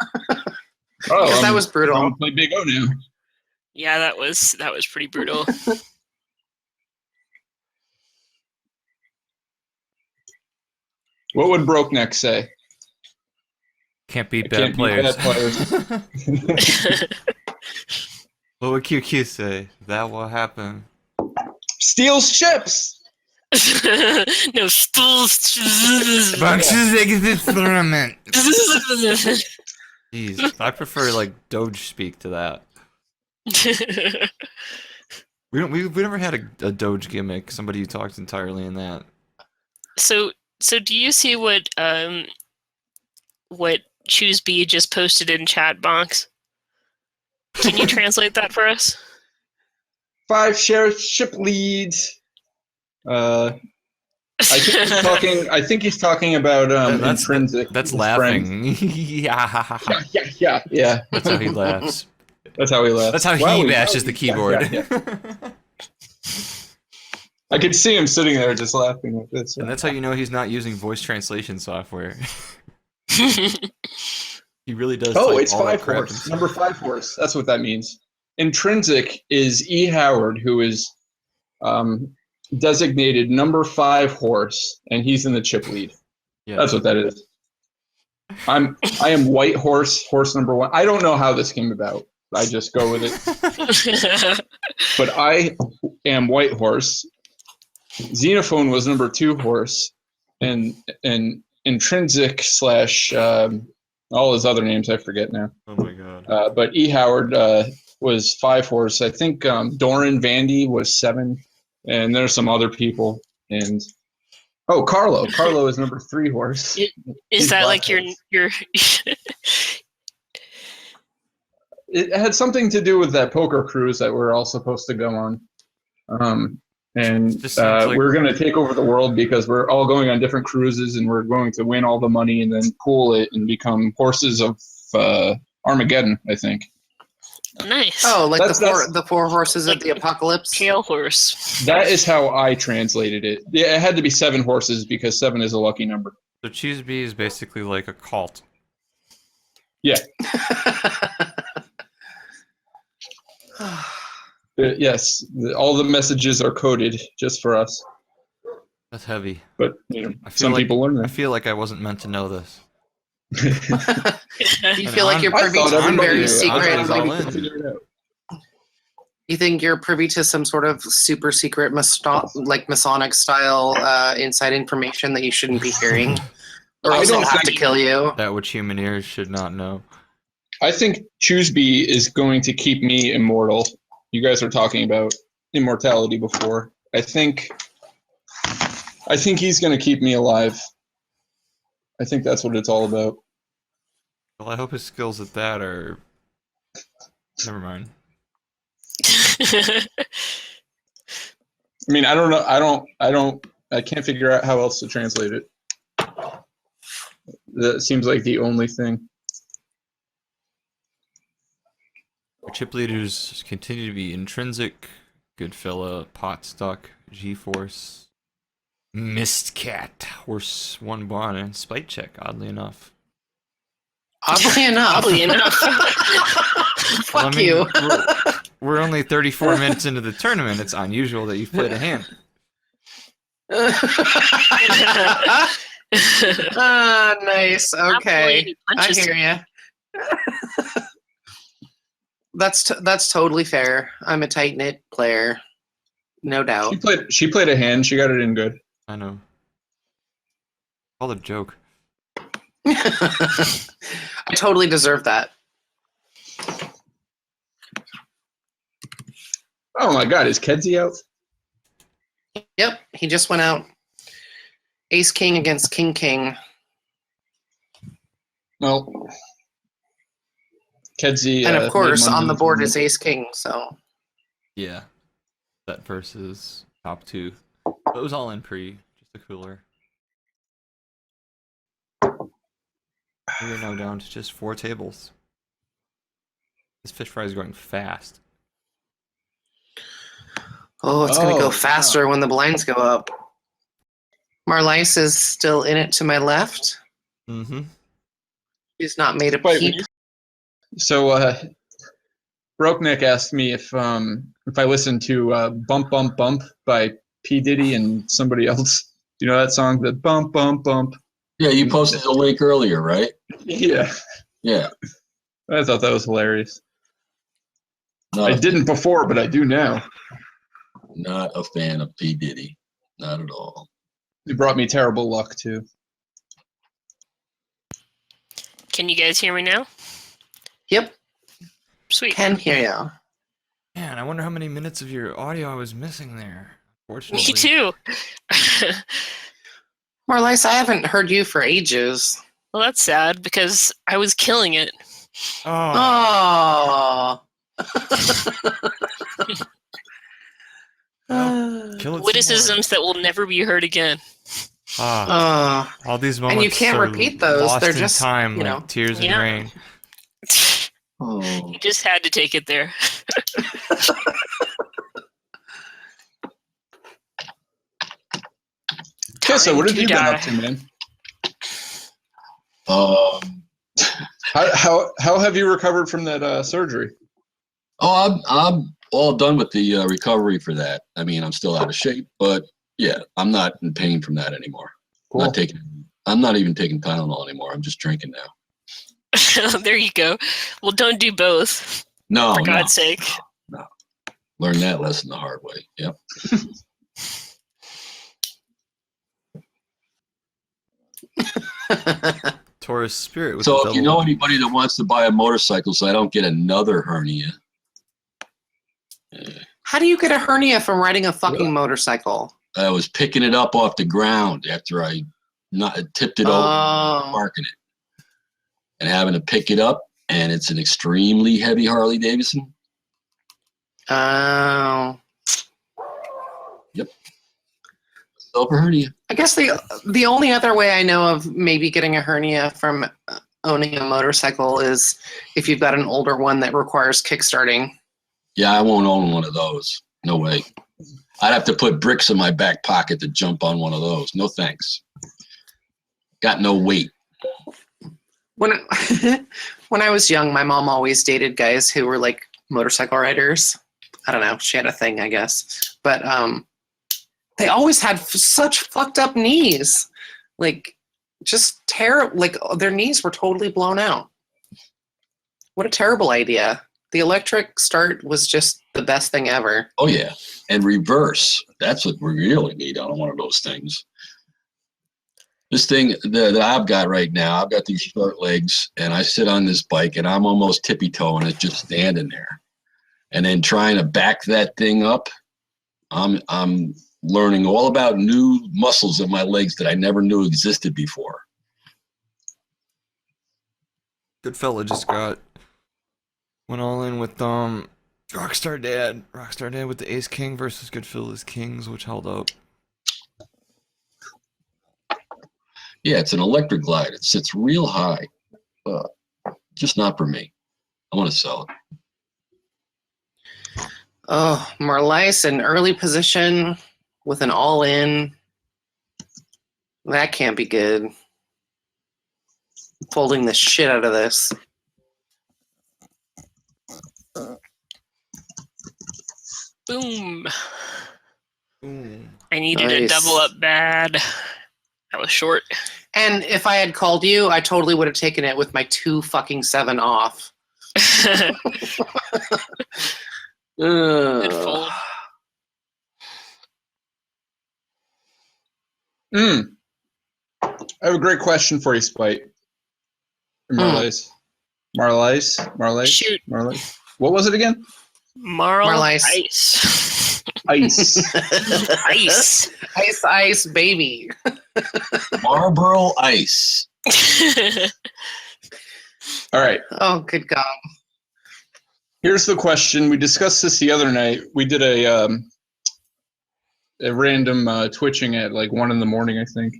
Oh, Because that was brutal. I'm gonna play Big O now. Yeah, that was pretty brutal. What would Broke Neck say? Can't beat I bad can't beat players. bad players. What would QQ say? That will happen. Steals chips. No, stools. Boxes exit tournament. Jeez, I prefer like Doge speak to that. We never had a Doge gimmick. Somebody who talks entirely in that. So do you see what Choose B just posted in chat box? Can you translate that for us? 5 ship leads. I think he's talking about intrinsic. That's his laughing. Yeah. That's how he laughs. That's how he laughs. That's how he bashes the keyboard. Yeah. I could see him sitting there just laughing like this. And that's how you know he's not using voice translation software. He really does. Oh, type it's all that 5 crap horse. himself. Number 5 horse. That's what that means. Intrinsic is E. Howard, who is designated number 5 horse, and he's in the chip lead. Yeah. That's what that is. I am white horse number 1. I don't know how this came about. I just go with it. But I am white horse. Xenophone was number 2 horse, and intrinsic / all his other names I forget now. Oh my god. But E. Howard was 5 horse. I think Doran Vandy was 7, and there's some other people. And Carlo is number 3 horse. Is that like your It had something to do with that poker cruise that we're all supposed to go on. We're going to take over the world because we're all going on different cruises, and we're going to win all the money and then pool it and become horses of Armageddon, I think. nice? Oh, like the 4 horses of the apocalypse? Pale horse. That is how I translated it. Yeah, it had to be 7 horses because 7 is a lucky number. So Cheese Bee is basically like a cult. Yeah. Yes, all the messages are coded just for us. That's heavy. But some people learn I that. feel like I wasn't meant to know this. You feel like you're privy to some very secret. You think you're privy to some sort of super secret, Masonic style inside information that you shouldn't be hearing, or else they'll have to kill you. That which human ears should not know. I think Chooseby is going to keep me immortal. You guys were talking about immortality before. I think he's going to keep me alive. I think that's what it's all about. Well, I hope his skills at that are. Never mind. I mean, I don't know. I can't figure out how else to translate it. That seems like the only thing. Our chip leaders continue to be intrinsic, Good fella, pot stuck, G-force, mist cat, horse, 1 bond, and spite check. Oddly enough. Oddly enough. Oddly enough. Fuck Well, I mean, you. We're only 34 minutes into the tournament. It's unusual that you've played a hand. Nice. Not Okay. really I punches. hear you. That's totally fair. I'm a tight knit player, no doubt. She played a hand. She got it in good. I know. All a joke. I totally deserve that. Oh my God, is Kedzie out? Yep, he just went out. Ace King against King King. Well, Kedzie. And of made course, money on the the board tournament. is Ace King, so. Yeah. That versus top 2. But it was all in pre, just a cooler. We are now down to just 4 tables. This fish fry is going fast. Oh, it's going to Oh, go faster when the blinds go up. Marlais is still in it to my left. Mm-hmm. He's not made a Wait, peep. So, Broke Nick asked me if I listened to "Bump Bump Bump" by P Diddy and somebody else. Do you know that song? The bump bump bump. Yeah, you posted the link earlier, right? Yeah, Yeah. I thought that was hilarious. Not I a, didn't before, but I do now. not a fan of P. Diddy. Not at all. It brought me terrible luck too. Can you guys hear me now? Yep, Sweet. can hear you. Man, I wonder how many minutes of your audio I was missing there. Unfortunately. Me too. Marlais, I haven't heard you for ages. Well, that's sad because I was killing it. Oh. Oh. Kill it some Witticisms that will never be heard again. more. Ah. Oh. All these moments And you can't are repeat those. lost They're in just, time, you like know. tears Yeah. and rain. Oh. You just had to take it there. Kissa, what have to you been die. up to, man? Um, How have you recovered from that surgery? I'm all done with the recovery for that. I mean, I'm still out of shape, but yeah, I'm not in pain from that anymore. Cool. I'm not even taking Tylenol anymore. I'm just drinking now. There you go. Well, don't do both, No, for God's sake. no. Learned that lesson the hard way. Yep. Taurus spirit with So the if you double. know anybody that wants to buy a motorcycle so I don't get another hernia, How do you get a hernia from riding a fucking motorcycle? I was picking it up off the ground after I tipped it over Oh. parking it and having to pick it up, and it's an extremely heavy Harley Davidson. Oh. Over hernia. I guess the only other way I know of maybe getting a hernia from owning a motorcycle is if you've got an older one that requires kickstarting. Yeah, I won't own one of those. No way. I'd have to put bricks in my back pocket to jump on one of those. No thanks. Got no weight. When when I was young, my mom always dated guys who were like motorcycle riders. I don't know. She had a thing, I guess. But they always had such fucked up knees. Like, just terrible. Like, their knees were totally blown out. What a terrible idea. The electric start was just the best thing ever. Oh, yeah. And reverse. That's what we really need on one of those things. This thing that I've got right now, I've got these short legs, and I sit on this bike, and I'm almost tippy-toeing it, just standing there. And then trying to back that thing up, I'm learning all about new muscles in my legs that I never knew existed before. Good fella just went all in with Rockstar Dad with the Ace King versus Goodfellas Kings, which held up. Yeah, it's an electric glide. It sits real high. Just not for me. I want to sell it. Oh, Marlais in early position with an all-in. That can't be good. Folding the shit out of this. Boom. Ooh. I needed a Nice. double up bad. I was short. And if I had called you, I totally would have taken it with my 2-7 off. Good fold. I have a great question for you, Spite. Marlais. Marlais. Shoot. Marlais. What was it again? Marlais. Ice. Ice. Ice. Ice, baby. Marlboro Ice. All right. Oh, good God. Here's the question. We discussed this the other night. We did a random twitching at like 1 a.m, I think.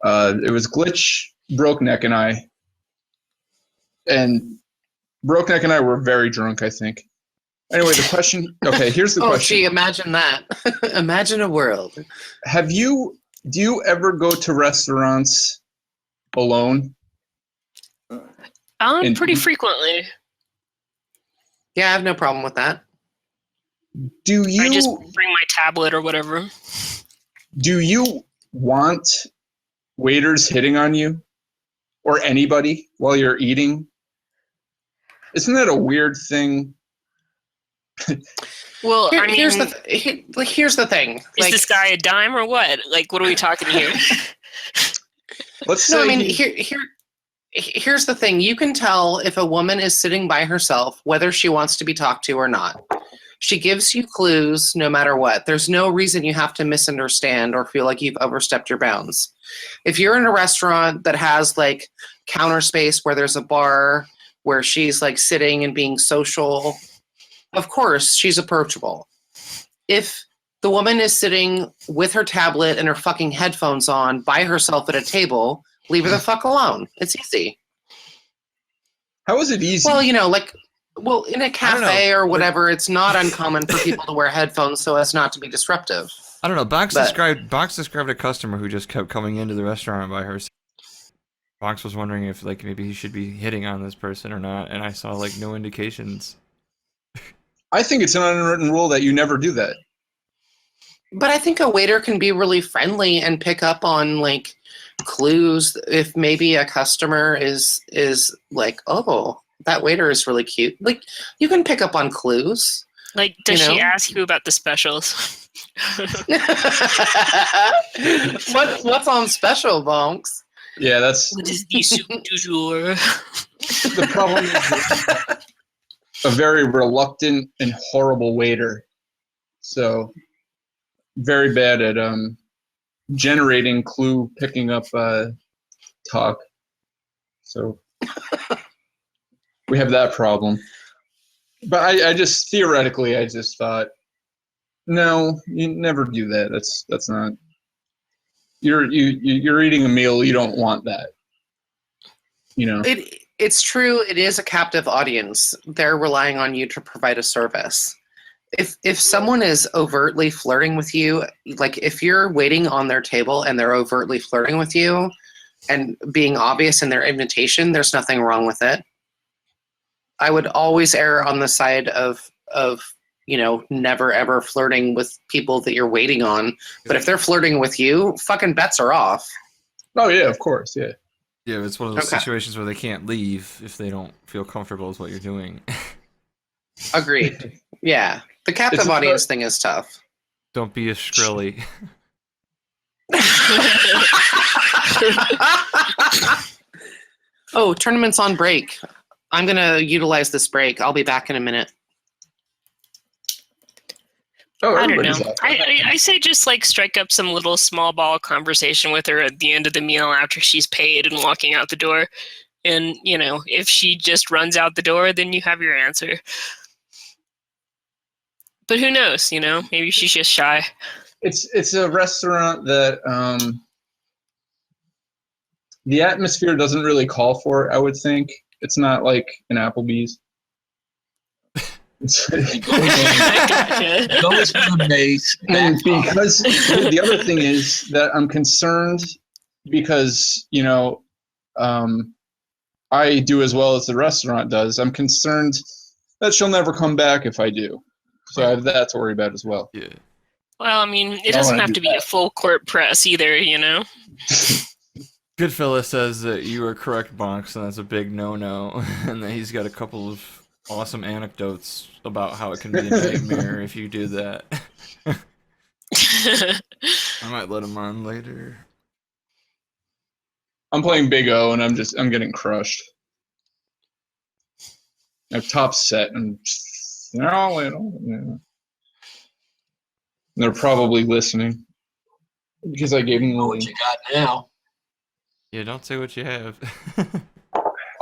It was Glitch, Brokeneck, and I. And Brokeneck and I were very drunk, I think. Anyway, the question. Okay, here's the question. Oh, gee, imagine that. Imagine a world. Do you ever go to restaurants alone? Pretty frequently. Yeah, I have no problem with that. Do you I just bring my tablet or whatever. do you want waiters hitting on you or anybody while you're eating? Isn't that a weird thing? Well, I mean, here's the thing. is this guy a dime or what? Like, what are we talking here? Let's say No, I mean, here's the thing. You can tell if a woman is sitting by herself, whether she wants to be talked to or not. She gives you clues no matter what. There's no reason you have to misunderstand or feel like you've overstepped your bounds. If you're in a restaurant that has like counter space where there's a bar where she's like sitting and being social, of course, she's approachable. If the woman is sitting with her tablet and her fucking headphones on by herself at a table, leave her the fuck alone. It's easy. how is it easy? Well, in a cafe or whatever, it's not uncommon for people to wear headphones so as not to be disruptive. I don't know. Box described a customer who just kept coming into the restaurant by herself. Box was wondering if like maybe he should be hitting on this person or not, and I saw like no indications. I think it's an unwritten rule that you never do that. But I think a waiter can be really friendly and pick up on like clues if maybe a customer is like, oh, that waiter is really cute. Like you can pick up on clues. Like, does she ask you about the specials? What's on special, Bonks? Yeah, that's What is the soup du jour? the problem. Is a very reluctant and horrible waiter. So very bad at generating clue picking up talk. So we have that problem. But I just theoretically I just thought, no, you never do that. That's not you're eating a meal, you don't want that. It's true, it is a captive audience. They're relying on you to provide a service. If someone is overtly flirting with you, like if you're waiting on their table and they're overtly flirting with you and being obvious in their invitation, there's nothing wrong with it. I would always err on the side of never ever flirting with people that you're waiting on. But if they're flirting with you, fucking bets are off. Oh yeah, of course, yeah. Yeah, it's one of those situations where they can't leave if they don't feel comfortable with what you're doing. Agreed. Yeah. The captive audience thing is tough. Don't be a Shrilly. Oh, tournament's on break. I'm going to utilize this break. I'll be back in a minute. Oh, I don't know. I say just like strike up some little small ball conversation with her at the end of the meal after she's paid and walking out the door. And, if she just runs out the door, then you have your answer. But who knows, maybe she's just shy. It's a restaurant that the atmosphere doesn't really call for it, I would think. It's not like an Applebee's. He goes Gotcha. goes for the mace. And because the other thing is that I'm concerned because, I do as well as the restaurant does. I'm concerned that she'll never come back if I do. So I have that to worry about as well. Yeah. Well, I mean, it I doesn't wanna have do to be a full court press either, you know? Goodfella says that you are correct, Bonks, and that's a big no-no, and that he's got a couple of awesome anecdotes about how it can be a nightmare if you do that. I might let him on later. I'm playing Big O and I'm getting crushed. I have top set and they're probably listening because I gave them the What link. you got now? Yeah, don't say what you have.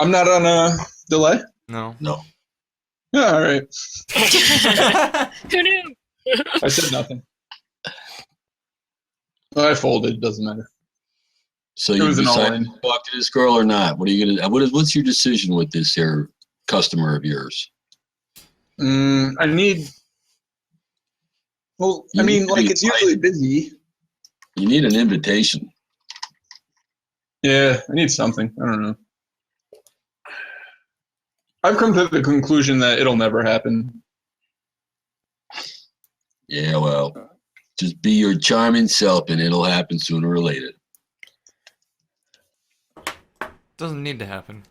I'm not on a delay? No. No. Yeah, all right. Who knew? I said nothing. I folded, doesn't matter. So It you was an decided all-in. to talk to this girl or not? What are you gonna? What's your decision with this here customer of yours? I need. Well, You I mean, need to like be it's usually busy. You need an invitation. Yeah, I need something. I don't know. I've come to the conclusion that it'll never happen. Yeah, well, just be your charming self, and it'll happen sooner or later. Doesn't need to happen.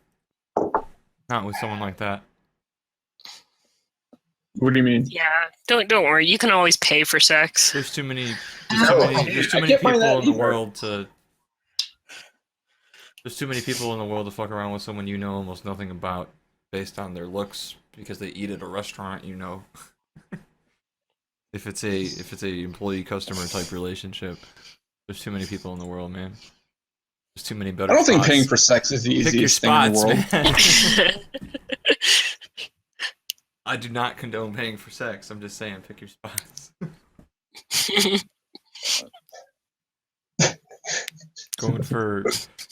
Not with someone like that. What do you mean? Yeah, don't worry. You can always pay for sex. There's too many. No, There's too I many can't find people that in the either. world to. There's too many people in the world to fuck around with someone you know almost nothing about based on their looks because they eat at a restaurant, you know. if it's a employee customer type relationship, there's too many people in the world, man. There's too many better. I don't think spots. paying for sex is the Pick your easiest thing in the spots, world. man. I do not condone paying for sex. I'm just saying, pick your spots.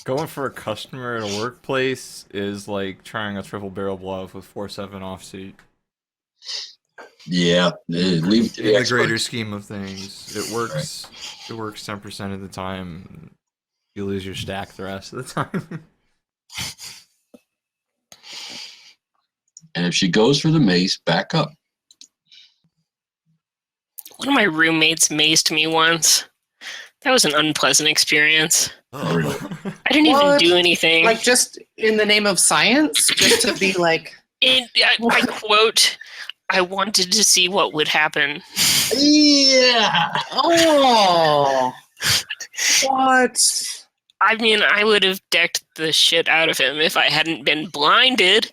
Going for a customer at a workplace is like trying a triple barrel bluff with 4.7 offsuit. Yeah, leave it to In the the experts. greater scheme of things, it works. It works 10% of the time. You lose your stack the rest of the time. And if she goes for the mace, back up. One of my roommates maced me once. That was an unpleasant experience. Really? I didn't even What? do anything. Like just in the name of science, just to be like, I quote, I wanted to see what would happen. Yeah. oh, what? I mean, I would have decked the shit out of him if I hadn't been blinded.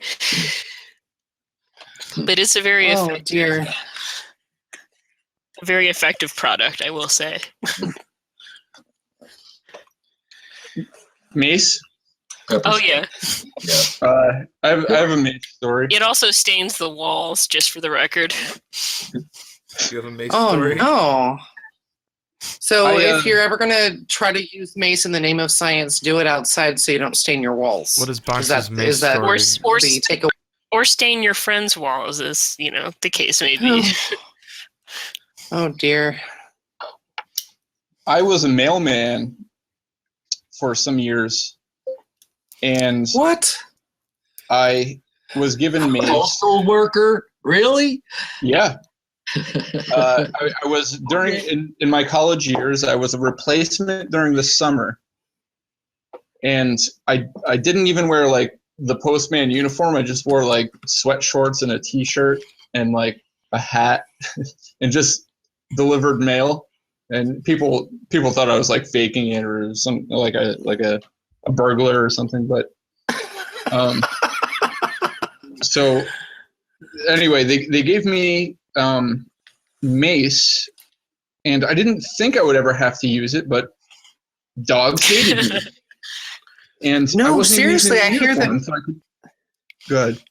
But it's a very Oh effective, dear. a very effective product, I will say. Mace? Oh yeah, Yeah. I have a mace story. it also stains the walls, just for the record. You have a mace Oh story? no. So I, if you're ever gonna try to use mace in the name of science, do it outside so you don't stain your walls. What is Is Box's that mace is that story? the takeaway? Or stain your friends' walls, as the case may be. Oh dear. I was a mailman for some years, and What? I was given mace. Postal worker? Really? Yeah. I was in my college years. I was a replacement during the summer, and I didn't even wear like the postman uniform. I just wore like sweat shorts and a t-shirt and like a hat, and just delivered mail. And people thought I was like faking it or some like a burglar or something. But so anyway, they gave me mace, and I didn't think I would ever have to use it, but dogs hated me. And No, I wasn't even seriously, using I hear that- uniform, so I could... Good.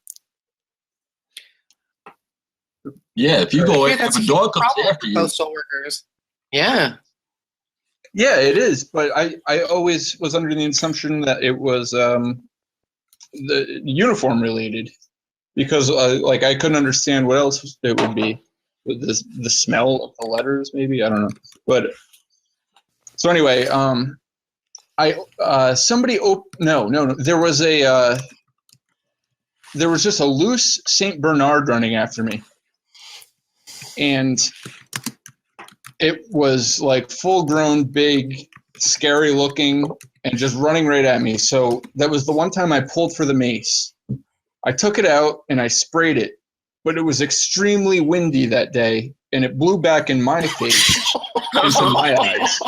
Yeah, if you go in, if a dog comes problem after for you, postal workers. Yeah. Yeah, it is, but I always was under the assumption that it was the uniform related. because like I couldn't understand what else it would be. The smell of the letters, maybe, I don't know. But so anyway, there was just a loose Saint Bernard running after me, and it was like full grown, big, scary looking, and just running right at me. So that was the one time I pulled for the mace. I took it out and I sprayed it, but it was extremely windy that day, and it blew back in my face into my eyes.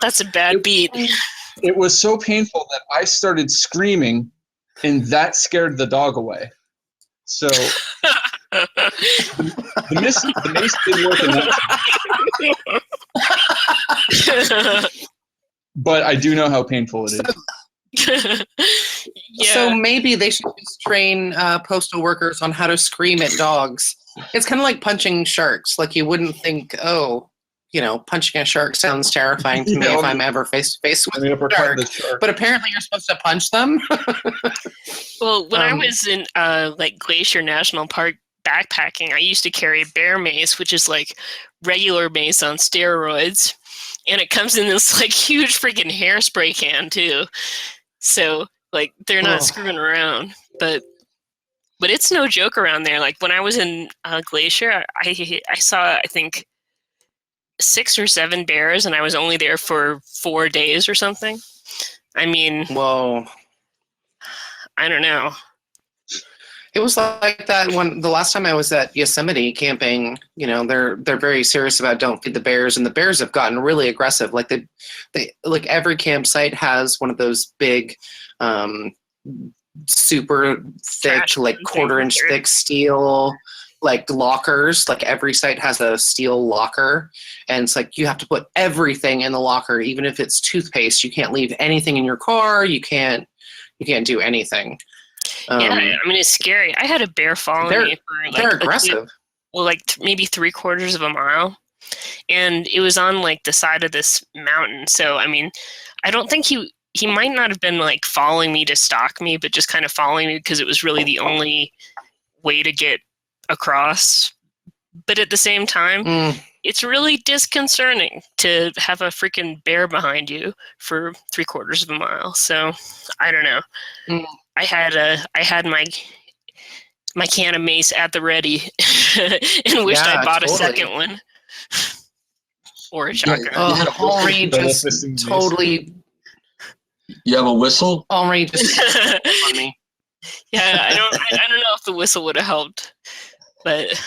That's a bad beat. It was so painful that I started screaming, and that scared the dog away. So the mace did work in that. But I do know how painful it is. Yeah. So maybe they should just train postal workers on how to scream at dogs. It's kind of like punching sharks. Like you wouldn't think, punching a shark sounds terrifying to me if I'm ever face to face with a shark. But apparently you're supposed to punch them. Well, when I was in like Glacier National Park backpacking, I used to carry bear mace, which is like regular mace on steroids. And it comes in this like huge freaking hairspray can too. So like they're not screwing around, but it's no joke around there. Like when I was in Glacier, I saw, I think, 6 or 7 bears, and I was only there for 4 days or something. I mean, whoa! I don't know. It was like that the last time I was at Yosemite camping. They're very serious about don't feed the bears, and the bears have gotten really aggressive. Like they like every campsite has one of those big, super thick, like quarter-inch thick steel like lockers. Like every site has a steel locker, and it's like you have to put everything in the locker, even if it's toothpaste. You can't leave anything in your car. You can't do anything. Yeah, I mean, it's scary. I had a bear follow me for like they're aggressive. Maybe 3/4 of a mile, and it was on like the side of this mountain. So I mean, I don't think he might not have been like following me to stalk me, but just kind of following me because it was really the only way to get across. But at the same time, it's really disconcerting to have a freaking bear behind you for 3/4 of a mile. So I don't know. I had my can of mace at the ready and wished I bought a second one. Or a shotgun. Henri just totally. You have a whistle? Henri just on me. Yeah, I don't know if the whistle would have helped, but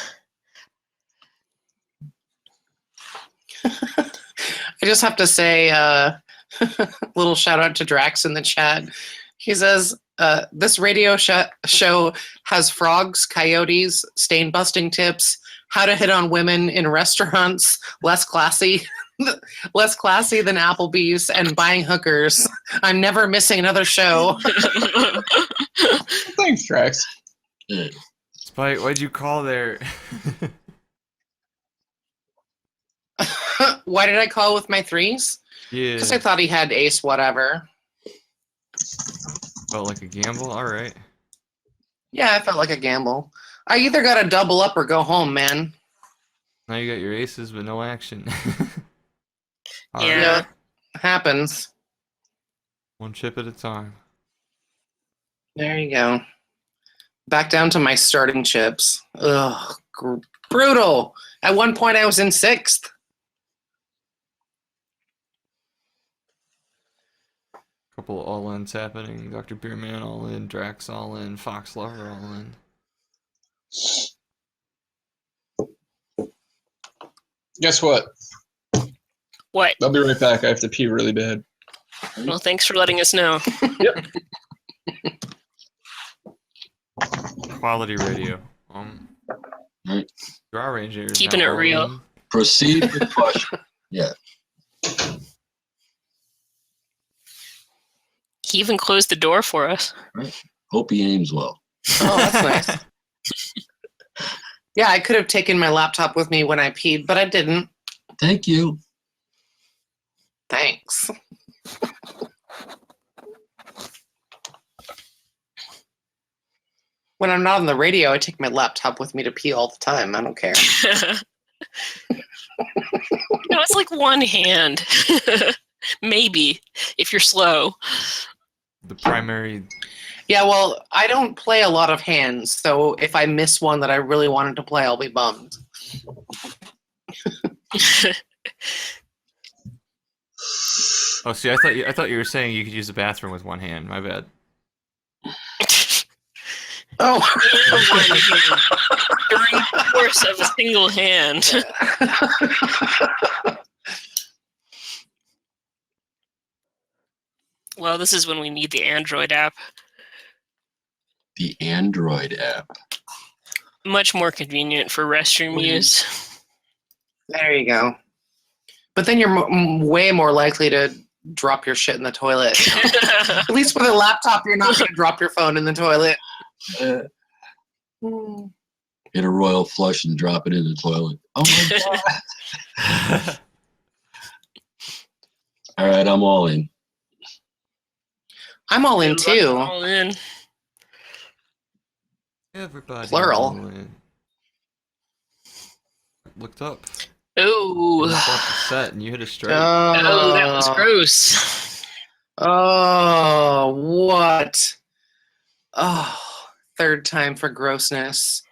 I just have to say, little shout out to Drax in the chat. He says, this radio show has frogs, coyotes, stain busting tips, how to hit on women in restaurants, less classy than Applebee's, and buying hookers. I'm never missing another show. Thanks, Drax. Spike, why'd you call there? Why did I call with my 3s? Yeah. Because I thought he had ace whatever. Felt like a gamble? Alright. Yeah, I felt like a gamble. I either got to double up or go home, man. Now you got your aces, but no action. Yeah, happens. One chip at a time. There you go. Back down to my starting chips. Ugh, brutal. At one point, I was in 6th. Couple all-ins happening. Dr. Beerman all in, Drax all in, Fox Lover all in. Guess what? What? I'll be right back. I have to pee really bad. Well, thanks for letting us know. Yep. Quality radio. Draw Ranger is Keeping now it all real. in. Proceed with caution. Yeah. He even closed the door for us. Right. Hope he aims well. Oh, that's nice. Yeah, I could have taken my laptop with me when I peed, but I didn't. Thank you. Thanks. When I'm not on the radio, I take my laptop with me to pee all the time. I don't care. No, it's like one hand. Maybe, if you're slow. The primary. Yeah, well, I don't play a lot of hands, so if I miss one that I really wanted to play, I'll be bummed. Oh, see, I thought you were saying you could use the bathroom with one hand. My bad. Oh. During the course of a single hand. Well, this is when we need the Android app. The Android app. Much more convenient for restroom use. There you go. But then you're way more likely to drop your shit in the toilet. At least with a laptop, you're not going to drop your phone in the toilet. Get a royal flush and drop it in the toilet. Oh my god! All right, I'm all in. I'm all in too. All in. Everybody. Plural. Looked up. Oh. Looked up the set and you hit a strike. Oh, that was gross. Oh, what? Oh, third time for grossness.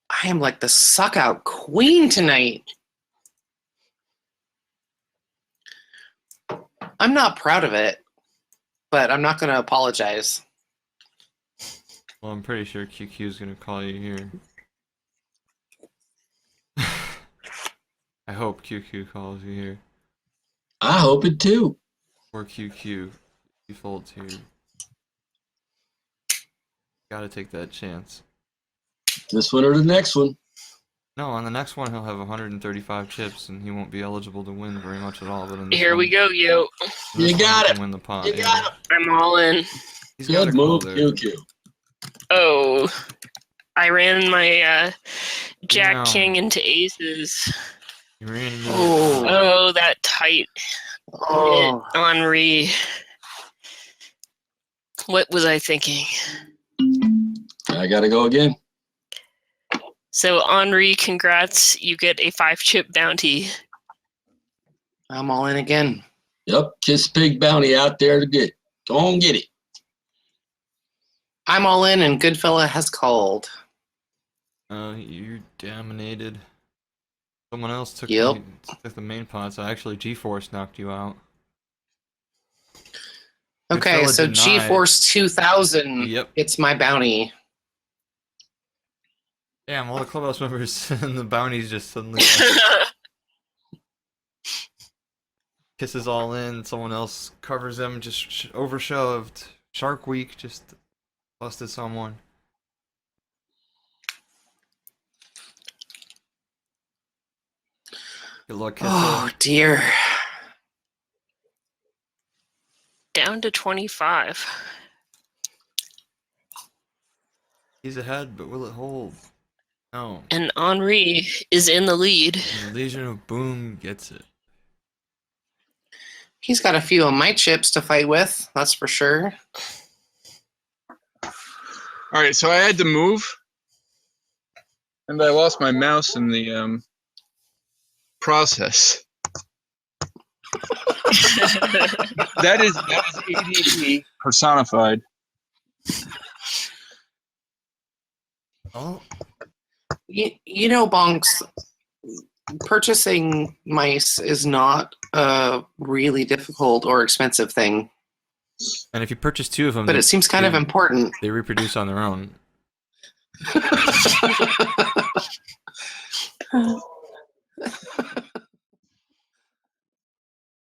I am like the suck out queen tonight. I'm not proud of it, but I'm not going to apologize. Well, I'm pretty sure QQ is gonna call you here. I hope QQ calls you here. I hope it too. Or QQ. Default here. Gotta take that chance. This one or the next one. No, on the next one he'll have 135 chips and he won't be eligible to win very much at all. But in this Here we one, go, yo. this You one got he it. can win the pot. You got it. I'm all in. He's got a Good call move, there. QQ. Oh. I ran my Jack No. King into aces. You ran into Oh. Oh, that tight Oh. hit, Henri. What was I thinking? I gotta go again. So, Henri, congrats. You get a 5-chip bounty. I'm all in again. Yep, Kiss Pig Bounty out there to get. Go on, get it. I'm all in, and Goodfella has called. you dominated. Someone else took, Yep. took the main pot, so actually G-Force knocked you out. Okay, Goodfella so denied. GeForce 2000. Yep. It's my bounty. Damn, all the Clubhouse members and the bounties just suddenly kisses all in. Someone else covers them, just overshoved. Shark Week just busted someone. Good luck, Kissel. Oh, dear. Down to 25. He's ahead, but will it hold? No. And Henri is in the lead. And the Legion of Boom gets it. He's got a few of my chips to fight with, that's for sure. All right, so I had to move, and I lost my mouse in the process. That is ADD personified. Oh, You know, Bonks, purchasing mice is not a really difficult or expensive thing, and if you purchase 2 of them, but it seems kind of important. they reproduce on their own.